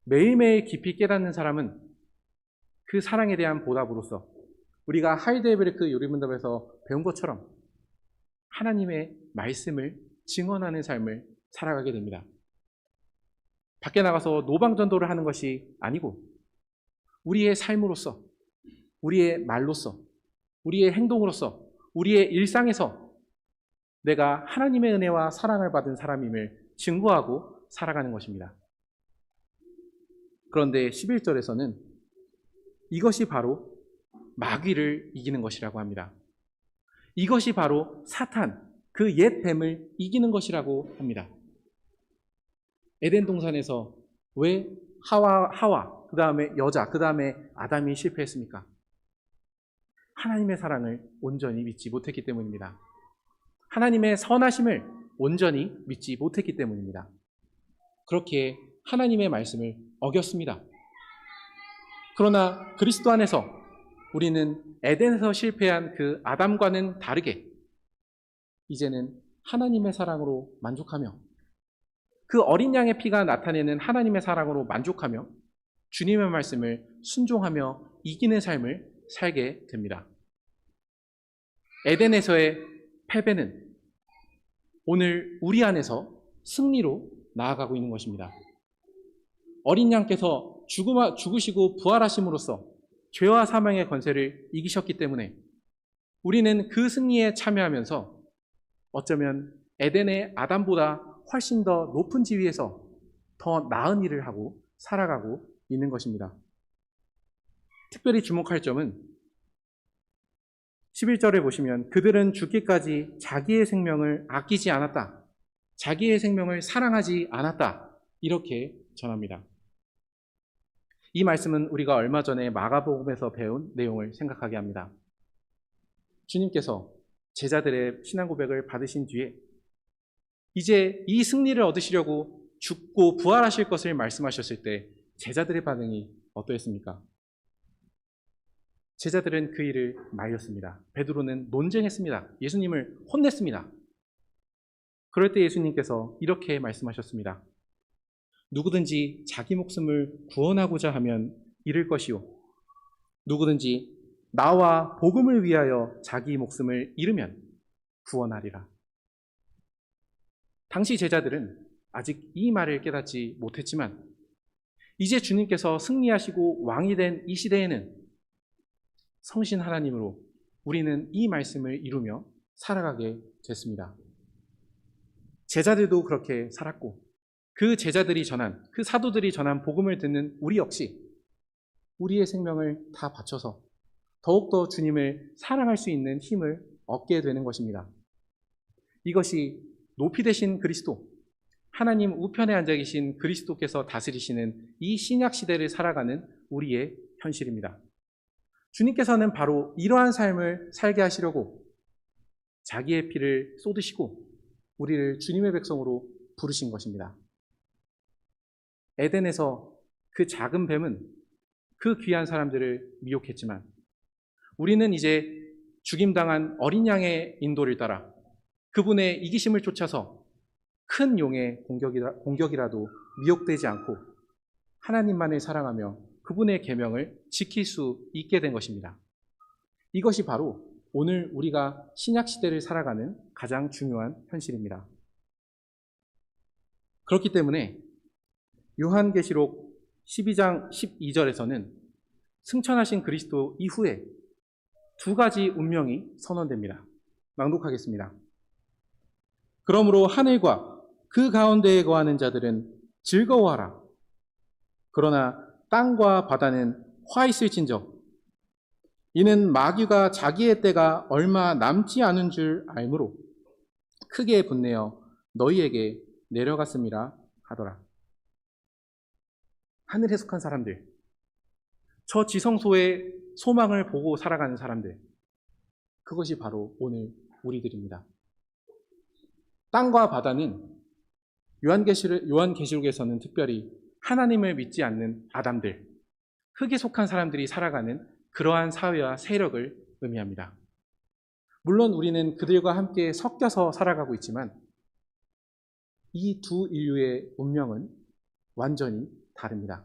매일매일 깊이 깨닫는 사람은 그 사랑에 대한 보답으로서 우리가 하이델베르크 요리문답에서 배운 것처럼 하나님의 말씀을 증언하는 삶을 살아가게 됩니다. 밖에 나가서 노방전도를 하는 것이 아니고 우리의 삶으로서, 우리의 말로서, 우리의 행동으로서, 우리의 일상에서 내가 하나님의 은혜와 사랑을 받은 사람임을 증거하고 살아가는 것입니다. 그런데 11절에서는 이것이 바로 마귀를 이기는 것이라고 합니다. 이것이 바로 사탄, 그 옛 뱀을 이기는 것이라고 합니다. 에덴 동산에서 왜 하와, 그 다음에 여자, 그 다음에 아담이 실패했습니까? 하나님의 사랑을 온전히 믿지 못했기 때문입니다. 하나님의 선하심을 온전히 믿지 못했기 때문입니다. 그렇게 하나님의 말씀을 어겼습니다. 그러나 그리스도 안에서 우리는 에덴에서 실패한 그 아담과는 다르게 이제는 하나님의 사랑으로 만족하며 그 어린 양의 피가 나타내는 하나님의 사랑으로 만족하며 주님의 말씀을 순종하며 이기는 삶을 살게 됩니다. 에덴에서의 패배는 오늘 우리 안에서 승리로 나아가고 있는 것입니다. 어린 양께서 죽으시고 부활하심으로써 죄와 사망의 권세를 이기셨기 때문에 우리는 그 승리에 참여하면서 어쩌면 에덴의 아담보다 훨씬 더 높은 지위에서 더 나은 일을 하고 살아가고 있는 것입니다. 특별히 주목할 점은 11절에 보시면 그들은 죽기까지 자기의 생명을 아끼지 않았다. 자기의 생명을 사랑하지 않았다. 이렇게 전합니다. 이 말씀은 우리가 얼마 전에 마가복음에서 배운 내용을 생각하게 합니다. 주님께서 제자들의 신앙 고백을 받으신 뒤에 이제 이 승리를 얻으시려고 죽고 부활하실 것을 말씀하셨을 때 제자들의 반응이 어떠했습니까? 제자들은 그 일을 말렸습니다. 베드로는 논쟁했습니다. 예수님을 혼냈습니다. 그럴 때 예수님께서 이렇게 말씀하셨습니다. 누구든지 자기 목숨을 구원하고자 하면 잃을 것이요. 누구든지 나와 복음을 위하여 자기 목숨을 잃으면 구원하리라. 당시 제자들은 아직 이 말을 깨닫지 못했지만 이제 주님께서 승리하시고 왕이 된 이 시대에는 성신 하나님으로 우리는 이 말씀을 이루며 살아가게 됐습니다. 제자들도 그렇게 살았고 그 제자들이 전한, 그 사도들이 전한 복음을 듣는 우리 역시 우리의 생명을 다 바쳐서 더욱더 주님을 사랑할 수 있는 힘을 얻게 되는 것입니다. 이것이 높이 되신 그리스도, 하나님 우편에 앉아 계신 그리스도께서 다스리시는 이 신약 시대를 살아가는 우리의 현실입니다. 주님께서는 바로 이러한 삶을 살게 하시려고 자기의 피를 쏟으시고 우리를 주님의 백성으로 부르신 것입니다. 에덴에서 그 작은 뱀은 그 귀한 사람들을 미혹했지만 우리는 이제 죽임당한 어린 양의 인도를 따라 그분의 이기심을 쫓아서 큰 용의 공격이라도 미혹되지 않고 하나님만을 사랑하며 그분의 계명을 지킬 수 있게 된 것입니다. 이것이 바로 오늘 우리가 신약시대를 살아가는 가장 중요한 현실입니다. 그렇기 때문에 요한계시록 12장 12절에서는 승천하신 그리스도 이후에 두 가지 운명이 선언됩니다. 낭독하겠습니다. 그러므로 하늘과 그 가운데에 거하는 자들은 즐거워하라. 그러나 땅과 바다는 화 있을진저 이는 마귀가 자기의 때가 얼마 남지 않은 줄 알므로 크게 분내어 너희에게 내려갔음이라 하더라. 하늘에 속한 사람들, 저 지성소의 소망을 보고 살아가는 사람들, 그것이 바로 오늘 우리들입니다. 땅과 바다는 요한계시록에서는 특별히 하나님을 믿지 않는 아담들, 흙에 속한 사람들이 살아가는 그러한 사회와 세력을 의미합니다. 물론 우리는 그들과 함께 섞여서 살아가고 있지만 이 두 인류의 운명은 완전히 다릅니다.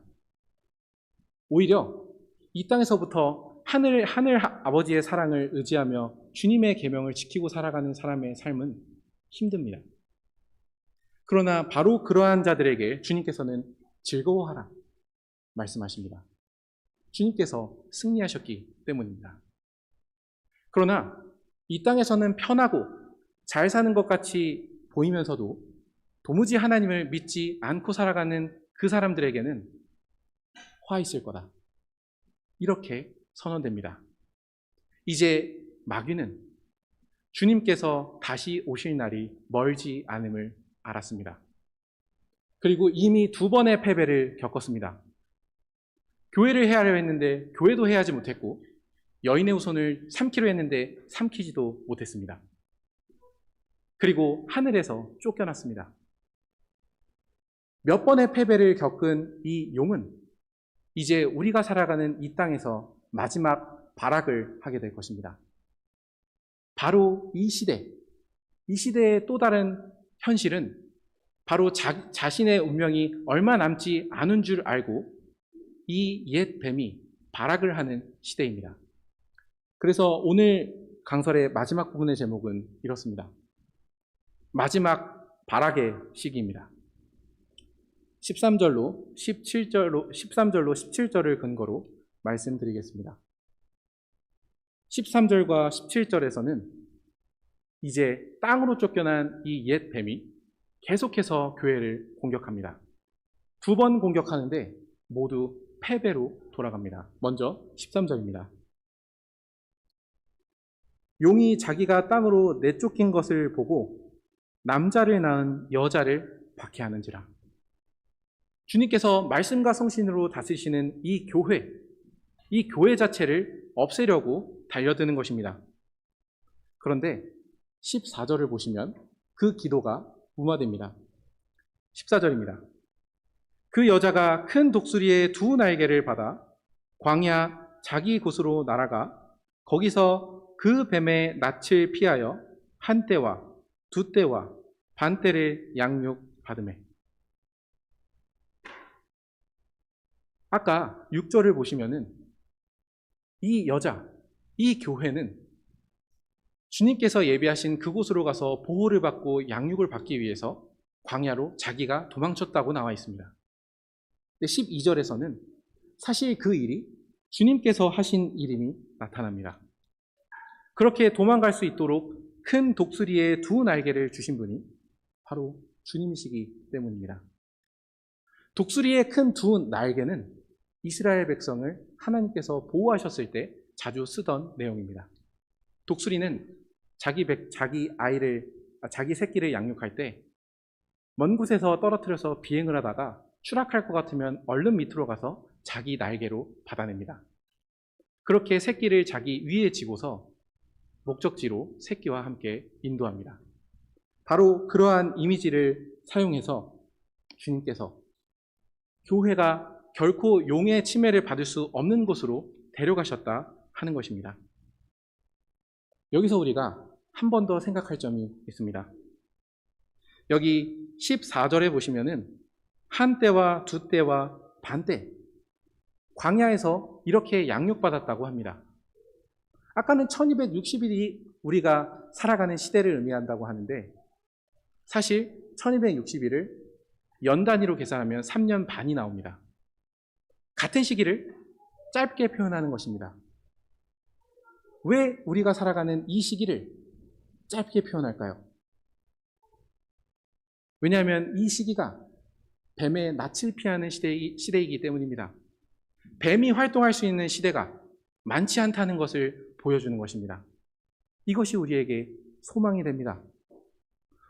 오히려 이 땅에서부터 하늘 아버지의 사랑을 의지하며 주님의 계명을 지키고 살아가는 사람의 삶은 힘듭니다. 그러나 바로 그러한 자들에게 주님께서는 즐거워하라 말씀하십니다. 주님께서 승리하셨기 때문입니다. 그러나 이 땅에서는 편하고 잘 사는 것 같이 보이면서도 도무지 하나님을 믿지 않고 살아가는 그 사람들에게는 화 있을 거다. 이렇게 선언됩니다. 이제 마귀는 주님께서 다시 오실 날이 멀지 않음을 알았습니다. 그리고 이미 두 번의 패배를 겪었습니다. 교회를 해야 하려 했는데 교회도 해야 하지 못했고 여인의 후손을 삼키려 했는데 삼키지도 못했습니다. 그리고 하늘에서 쫓겨났습니다. 몇 번의 패배를 겪은 이 용은 이제 우리가 살아가는 이 땅에서 마지막 발악을 하게 될 것입니다. 바로 이 시대의 또 다른 현실은 바로 자신의 운명이 얼마 남지 않은 줄 알고 이 옛 뱀이 발악을 하는 시대입니다. 그래서 오늘 강설의 마지막 부분의 제목은 이렇습니다. 마지막 발악의 시기입니다. 13절로 17절을 근거로 말씀드리겠습니다. 13절과 17절에서는 이제 땅으로 쫓겨난 이 옛 뱀이 계속해서 교회를 공격합니다. 2번 공격하는데 모두 패배로 돌아갑니다. 먼저 13절입니다. 용이 자기가 땅으로 내쫓긴 것을 보고 남자를 낳은 여자를 박해하는지라. 주님께서 말씀과 성신으로 다스리시는 이 교회 자체를 없애려고 달려드는 것입니다. 그런데 14절을 보시면 그 기도가 무마됩니다. 14절입니다. 그 여자가 큰 독수리의 2 날개를 받아 광야 자기 곳으로 날아가 거기서 그 뱀의 낯을 피하여 1때와 2때와 반때를 양육받으매. 아까 6절을 보시면은 이 여자, 이 교회는 주님께서 예비하신 그곳으로 가서 보호를 받고 양육을 받기 위해서 광야로 자기가 도망쳤다고 나와 있습니다. 12절에서는 사실 그 일이 주님께서 하신 일임이 나타납니다. 그렇게 도망갈 수 있도록 큰 독수리의 2 날개를 주신 분이 바로 주님이시기 때문입니다. 독수리의 큰 2 날개는 이스라엘 백성을 하나님께서 보호하셨을 때 자주 쓰던 내용입니다. 독수리는 자기 새끼를 양육할 때 먼 곳에서 떨어뜨려서 비행을 하다가 추락할 것 같으면 얼른 밑으로 가서 자기 날개로 받아냅니다. 그렇게 새끼를 자기 위에 지고서 목적지로 새끼와 함께 인도합니다. 바로 그러한 이미지를 사용해서 주님께서 교회가 결코 용의 침해를 받을 수 없는 곳으로 데려가셨다 하는 것입니다. 여기서 우리가 한 번 더 생각할 점이 있습니다. 여기 14절에 보시면은 1때와 2때와 반때, 광야에서 이렇게 양육받았다고 합니다. 아까는 1260일이 우리가 살아가는 시대를 의미한다고 하는데 사실 1260일을 연 단위로 계산하면 3년 반이 나옵니다. 같은 시기를 짧게 표현하는 것입니다. 왜 우리가 살아가는 이 시기를 짧게 표현할까요? 왜냐하면 이 시기가 뱀의 낯을 피하는 시대이기 때문입니다. 뱀이 활동할 수 있는 시대가 많지 않다는 것을 보여주는 것입니다. 이것이 우리에게 소망이 됩니다.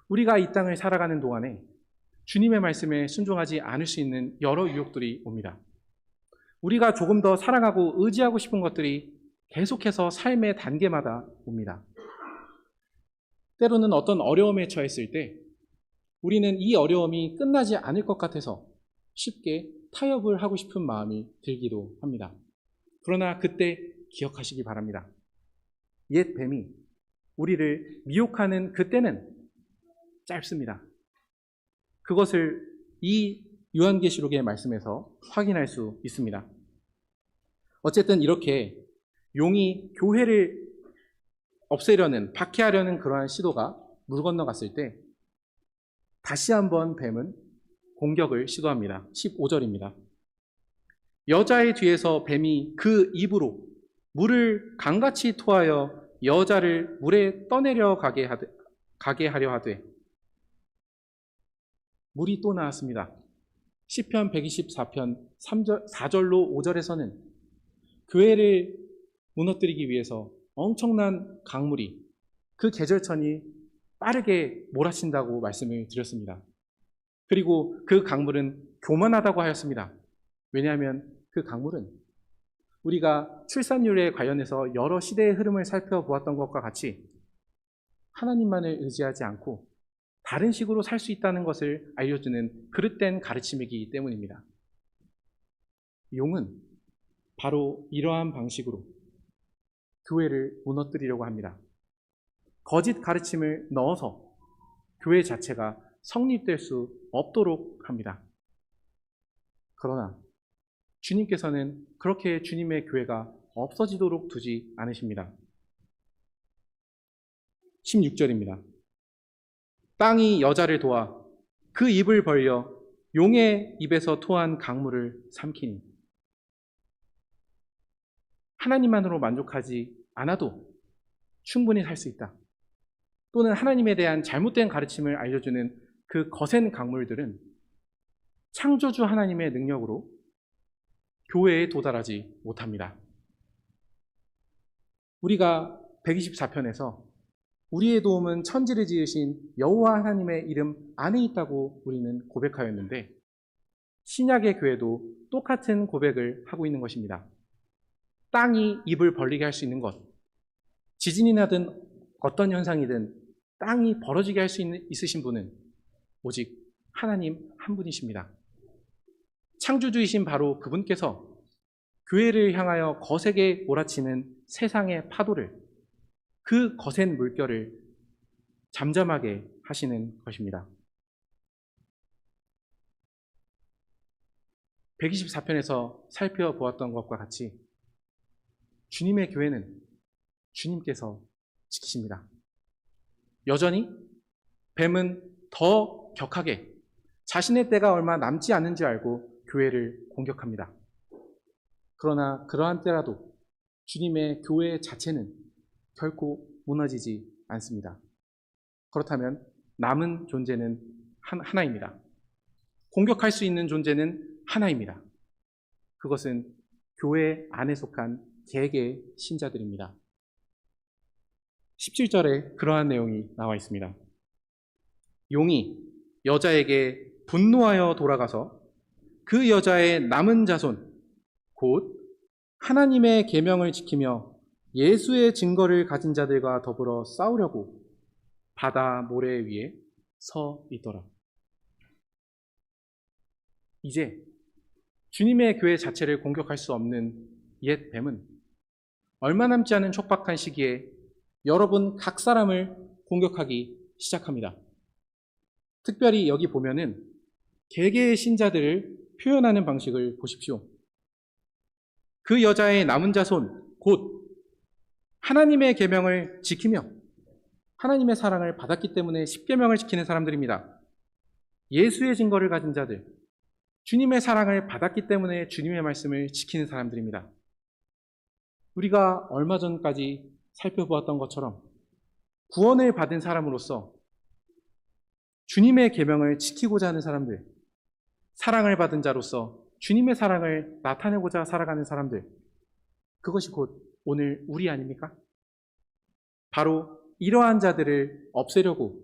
우리가 이 땅을 살아가는 동안에 주님의 말씀에 순종하지 않을 수 있는 여러 유혹들이 옵니다. 우리가 조금 더 사랑하고 의지하고 싶은 것들이 계속해서 삶의 단계마다 옵니다. 때로는 어떤 어려움에 처했을 때 우리는 이 어려움이 끝나지 않을 것 같아서 쉽게 타협을 하고 싶은 마음이 들기도 합니다. 그러나 그때 기억하시기 바랍니다. 옛 뱀이 우리를 미혹하는 그때는 짧습니다. 그것을 이 요한계시록의 말씀에서 확인할 수 있습니다. 어쨌든 이렇게 용이 교회를 없애려는, 박해하려는 그러한 시도가 물 건너갔을 때 다시 한번 뱀은 공격을 시도합니다. 15절입니다. 여자의 뒤에서 뱀이 그 입으로 물을 강같이 토하여 여자를 물에 떠내려 가게 하려 하되. 물이 또 나왔습니다. 시편 124편 4절로 5절에서는 교회를 무너뜨리기 위해서 엄청난 강물이 그 계절천이 빠르게 몰아친다고 말씀을 드렸습니다. 그리고 그 강물은 교만하다고 하였습니다. 왜냐하면 그 강물은 우리가 출산율에 관련해서 여러 시대의 흐름을 살펴보았던 것과 같이 하나님만을 의지하지 않고 다른 식으로 살 수 있다는 것을 알려주는 그릇된 가르침이기 때문입니다. 용은 바로 이러한 방식으로 교회를 무너뜨리려고 합니다. 거짓 가르침을 넣어서 교회 자체가 성립될 수 없도록 합니다. 그러나 주님께서는 그렇게 주님의 교회가 없어지도록 두지 않으십니다. 16절입니다. 땅이 여자를 도와 그 입을 벌려 용의 입에서 토한 강물을 삼키니. 하나님만으로 만족하지 않아도 충분히 살 수 있다. 또는 하나님에 대한 잘못된 가르침을 알려주는 그 거센 강물들은 창조주 하나님의 능력으로 교회에 도달하지 못합니다. 우리가 124편에서 우리의 도움은 천지를 지으신 여호와 하나님의 이름 안에 있다고 우리는 고백하였는데, 신약의 교회도 똑같은 고백을 하고 있는 것입니다. 땅이 입을 벌리게 할 수 있는 것, 지진이 나든 어떤 현상이든 땅이 벌어지게 할 수 있으신 분은 오직 하나님 한 분이십니다. 창조주이신 바로 그분께서 교회를 향하여 거세게 몰아치는 세상의 파도를, 그 거센 물결을 잠잠하게 하시는 것입니다. 124편에서 살펴보았던 것과 같이 주님의 교회는 주님께서 지키십니다. 여전히 뱀은 더 격하게 자신의 때가 얼마 남지 않은 줄 알고 교회를 공격합니다. 그러나 그러한 때라도 주님의 교회 자체는 결코 무너지지 않습니다. 그렇다면 남은 존재는 하나입니다. 공격할 수 있는 존재는 하나입니다. 그것은 교회 안에 속한 개개의 신자들입니다. 17절에 그러한 내용이 나와 있습니다. 용이 여자에게 분노하여 돌아가서 그 여자의 남은 자손 곧 하나님의 계명을 지키며 예수의 증거를 가진 자들과 더불어 싸우려고 바다 모래 위에 서 있더라. 이제 주님의 교회 자체를 공격할 수 없는 옛 뱀은 얼마 남지 않은 촉박한 시기에 여러분 각 사람을 공격하기 시작합니다. 특별히 여기 보면은 개개의 신자들을 표현하는 방식을 보십시오. 그 여자의 남은 자손 곧 하나님의 계명을 지키며 하나님의 사랑을 받았기 때문에 십계명을 지키는 사람들입니다. 예수의 증거를 가진 자들, 주님의 사랑을 받았기 때문에 주님의 말씀을 지키는 사람들입니다. 우리가 얼마 전까지 살펴보았던 것처럼 구원을 받은 사람으로서 주님의 계명을 지키고자 하는 사람들, 사랑을 받은 자로서 주님의 사랑을 나타내고자 살아가는 사람들, 그것이 곧 오늘 우리 아닙니까? 바로 이러한 자들을 없애려고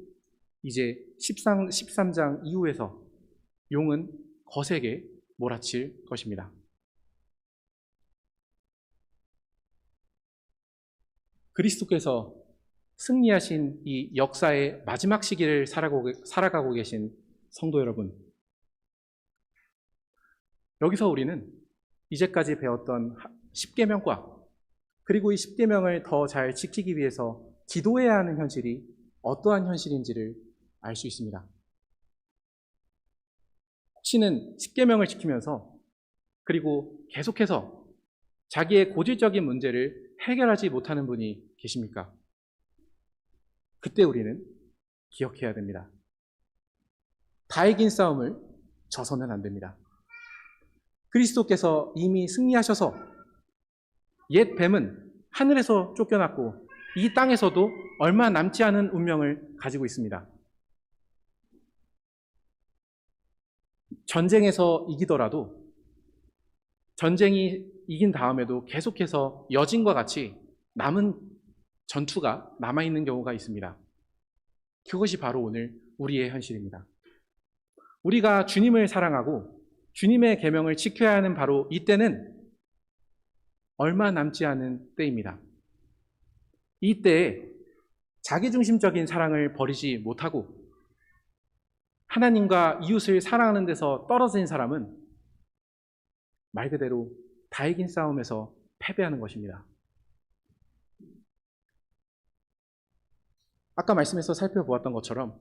이제 13장 이후에서 용은 거세게 몰아칠 것입니다. 그리스도께서 승리하신 이 역사의 마지막 시기를 살아가고 계신 성도 여러분, 여기서 우리는 이제까지 배웠던 십계명과 그리고 이 십계명을 더 잘 지키기 위해서 기도해야 하는 현실이 어떠한 현실인지를 알 수 있습니다. 혹시는 십계명을 지키면서 그리고 계속해서 자기의 고질적인 문제를 해결하지 못하는 분이 계십니까? 그때 우리는 기억해야 됩니다. 다 이긴 싸움을 져서는 안 됩니다. 그리스도께서 이미 승리하셔서 옛 뱀은 하늘에서 쫓겨났고 이 땅에서도 얼마 남지 않은 운명을 가지고 있습니다. 전쟁에서 이기더라도 전쟁이 이긴 다음에도 계속해서 여진과 같이 남은 전투가 남아있는 경우가 있습니다. 그것이 바로 오늘 우리의 현실입니다. 우리가 주님을 사랑하고 주님의 계명을 지켜야 하는 바로 이때는 얼마 남지 않은 때입니다. 이때에 자기중심적인 사랑을 버리지 못하고 하나님과 이웃을 사랑하는 데서 떨어진 사람은 말 그대로 다 이긴 싸움에서 패배하는 것입니다. 아까 말씀에서 살펴보았던 것처럼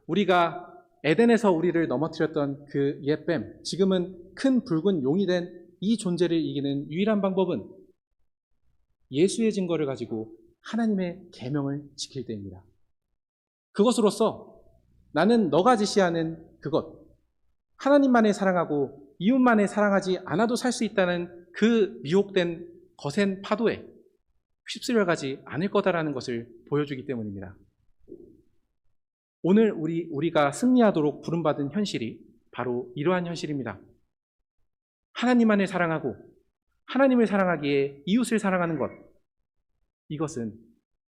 우리가 에덴에서 우리를 넘어뜨렸던 그 옛뱀, 지금은 큰 붉은 용이 된 이 존재를 이기는 유일한 방법은 예수의 증거를 가지고 하나님의 계명을 지킬 때입니다. 그것으로서 나는 너가 지시하는 그것, 하나님만을 사랑하고 이웃만을 사랑하지 않아도 살 수 있다는 그 미혹된 거센 파도에 휩쓸려가지 않을 거다라는 것을 보여주기 때문입니다. 오늘 우리가 승리하도록 부름받은 현실이 바로 이러한 현실입니다. 하나님만을 사랑하고 하나님을 사랑하기에 이웃을 사랑하는 것, 이것은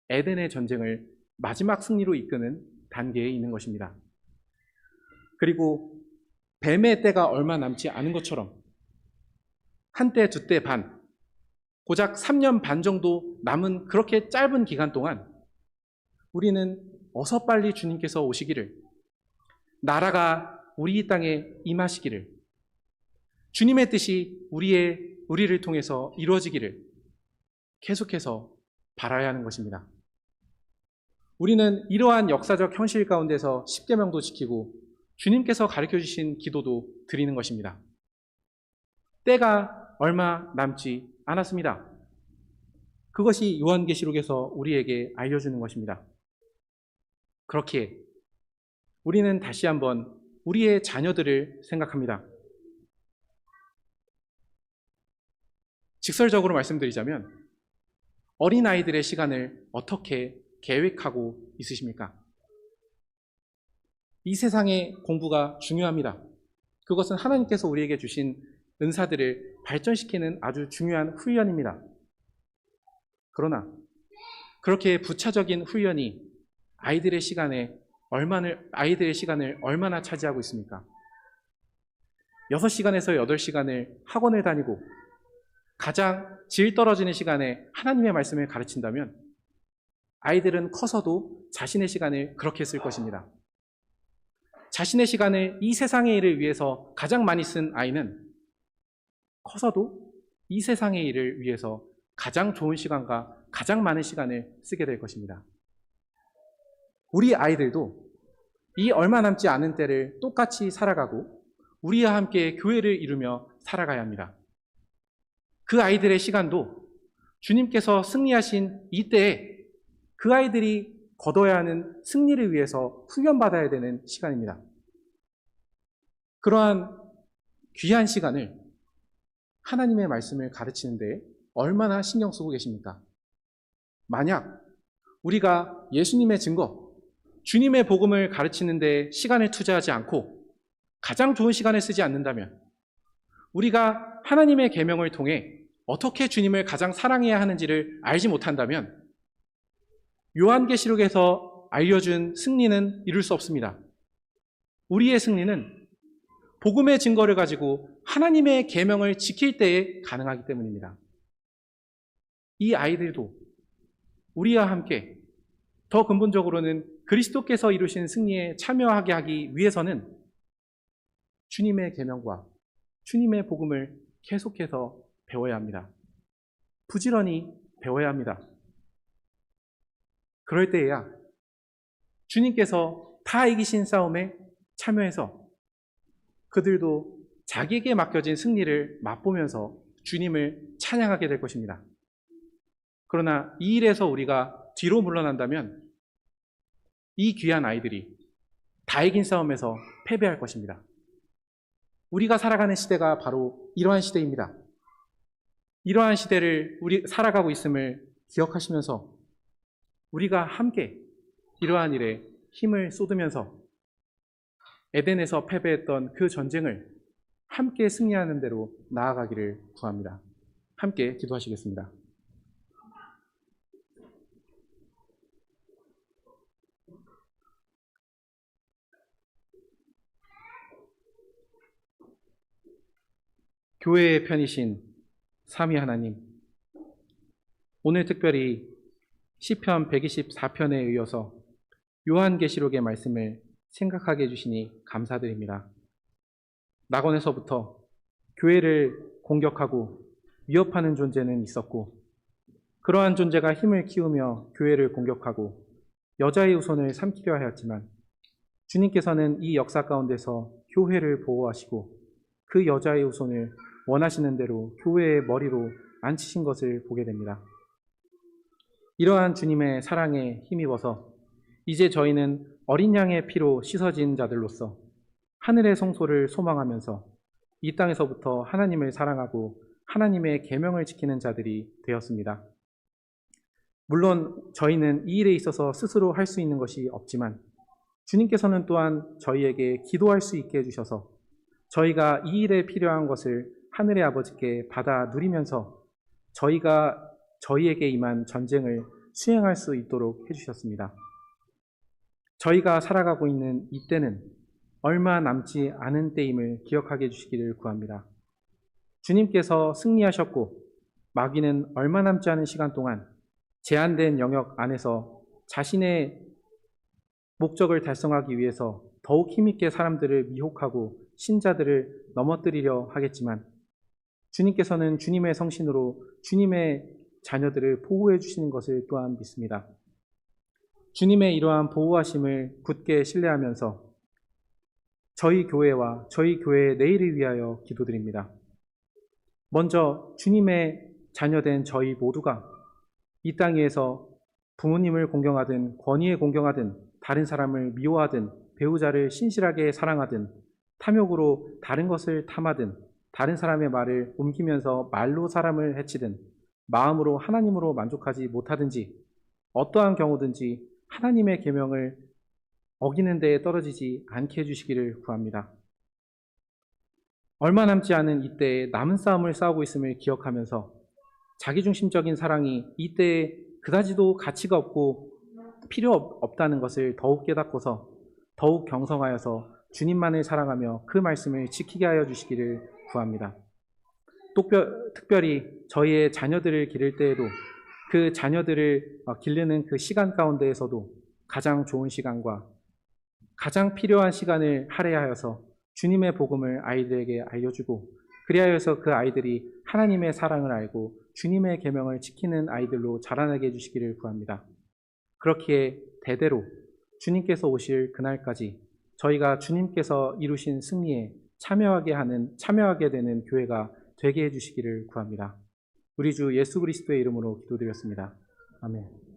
에덴의 전쟁을 마지막 승리로 이끄는 단계에 있는 것입니다. 그리고 뱀의 때가 얼마 남지 않은 것처럼 한 때, 두 때 반, 고작 3년 반 정도 남은 그렇게 짧은 기간 동안 우리는 어서 빨리 주님께서 오시기를, 나라가 우리 땅에 임하시기를, 주님의 뜻이 우리를 통해서 이루어지기를 계속해서 바라야 하는 것입니다. 우리는 이러한 역사적 현실 가운데서 십계명도 지키고 주님께서 가르쳐 주신 기도도 드리는 것입니다. 때가 얼마 남지 않았습니다. 그것이 요한계시록에서 우리에게 알려주는 것입니다. 그렇기에 우리는 다시 한번 우리의 자녀들을 생각합니다. 직설적으로 말씀드리자면 어린아이들의 시간을 어떻게 계획하고 있으십니까? 이 세상의 공부가 중요합니다. 그것은 하나님께서 우리에게 주신 은사들을 발전시키는 아주 중요한 훈련입니다. 그러나 그렇게 부차적인 훈련이 아이들의 시간을 얼마나 차지하고 있습니까? 6시간에서 8시간을 학원을 다니고 가장 질 떨어지는 시간에 하나님의 말씀을 가르친다면 아이들은 커서도 자신의 시간을 그렇게 쓸 것입니다. 자신의 시간을 이 세상의 일을 위해서 가장 많이 쓴 아이는 커서도 이 세상의 일을 위해서 가장 좋은 시간과 가장 많은 시간을 쓰게 될 것입니다. 우리 아이들도 이 얼마 남지 않은 때를 똑같이 살아가고 우리와 함께 교회를 이루며 살아가야 합니다. 그 아이들의 시간도 주님께서 승리하신 이때에 그 아이들이 거둬야 하는 승리를 위해서 훈련받아야 되는 시간입니다. 그러한 귀한 시간을 하나님의 말씀을 가르치는 데 얼마나 신경 쓰고 계십니까? 만약 우리가 예수님의 증거, 주님의 복음을 가르치는 데 시간을 투자하지 않고 가장 좋은 시간을 쓰지 않는다면 우리가 하나님의 계명을 통해 어떻게 주님을 가장 사랑해야 하는지를 알지 못한다면 요한계시록에서 알려준 승리는 이룰 수 없습니다. 우리의 승리는 복음의 증거를 가지고 하나님의 계명을 지킬 때에 가능하기 때문입니다. 이 아이들도 우리와 함께 더 근본적으로는 그리스도께서 이루신 승리에 참여하게 하기 위해서는 주님의 계명과 주님의 복음을 계속해서 배워야 합니다. 부지런히 배워야 합니다. 그럴 때에야 주님께서 다 이기신 싸움에 참여해서 그들도 자기에게 맡겨진 승리를 맛보면서 주님을 찬양하게 될 것입니다. 그러나 이 일에서 우리가 뒤로 물러난다면 이 귀한 아이들이 다 이긴 싸움에서 패배할 것입니다. 우리가 살아가는 시대가 바로 이러한 시대입니다. 이러한 시대를 우리 살아가고 있음을 기억하시면서 우리가 함께 이러한 일에 힘을 쏟으면서 에덴에서 패배했던 그 전쟁을 함께 승리하는 대로 나아가기를 구합니다. 함께 기도하시겠습니다. 교회의 편이신 삼위 하나님, 오늘 특별히 시편 124편에 이어서 요한계시록의 말씀을 생각하게 해주시니 감사드립니다. 낙원에서부터 교회를 공격하고 위협하는 존재는 있었고 그러한 존재가 힘을 키우며 교회를 공격하고 여자의 후손을 삼키려 하였지만 주님께서는 이 역사 가운데서 교회를 보호하시고 그 여자의 후손을 원하시는 대로 교회의 머리로 앉히신 것을 보게 됩니다. 이러한 주님의 사랑에 힘입어서 이제 저희는 어린 양의 피로 씻어진 자들로서 하늘의 성소를 소망하면서 이 땅에서부터 하나님을 사랑하고 하나님의 계명을 지키는 자들이 되었습니다. 물론 저희는 이 일에 있어서 스스로 할 수 있는 것이 없지만 주님께서는 또한 저희에게 기도할 수 있게 해주셔서 저희가 이 일에 필요한 것을 하늘의 아버지께 받아 누리면서 저희가 저희에게 임한 전쟁을 수행할 수 있도록 해주셨습니다. 저희가 살아가고 있는 이 때는 얼마 남지 않은 때임을 기억하게 해주시기를 구합니다. 주님께서 승리하셨고 마귀는 얼마 남지 않은 시간 동안 제한된 영역 안에서 자신의 목적을 달성하기 위해서 더욱 힘있게 사람들을 미혹하고 신자들을 넘어뜨리려 하겠지만 주님께서는 주님의 성신으로 주님의 자녀들을 보호해 주시는 것을 또한 믿습니다. 주님의 이러한 보호하심을 굳게 신뢰하면서 저희 교회와 저희 교회의 내일을 위하여 기도드립니다. 먼저 주님의 자녀된 저희 모두가 이 땅 위에서 부모님을 공경하든 권위에 공경하든 다른 사람을 미워하든 배우자를 신실하게 사랑하든 탐욕으로 다른 것을 탐하든 다른 사람의 말을 옮기면서 말로 사람을 해치든 마음으로 하나님으로 만족하지 못하든지 어떠한 경우든지 하나님의 계명을 어기는 데에 떨어지지 않게 해주시기를 구합니다. 얼마 남지 않은 이때에 남은 싸움을 싸우고 있음을 기억하면서 자기중심적인 사랑이 이때에 그다지도 가치가 없고 필요 없다는 것을 더욱 깨닫고서 더욱 경성하여서 주님만을 사랑하며 그 말씀을 지키게 하여 주시기를 구합니다. 특별히 저희의 자녀들을 기를 때에도 그 자녀들을 기르는 그 시간 가운데에서도 가장 좋은 시간과 가장 필요한 시간을 할애하여서 주님의 복음을 아이들에게 알려주고 그리하여서 그 아이들이 하나님의 사랑을 알고 주님의 계명을 지키는 아이들로 자라나게 해주시기를 구합니다. 그렇기에 대대로 주님께서 오실 그날까지 저희가 주님께서 이루신 승리에 참여하게 되는 교회가 되게 해주시기를 구합니다. 우리 주 예수 그리스도의 이름으로 기도드렸습니다. 아멘.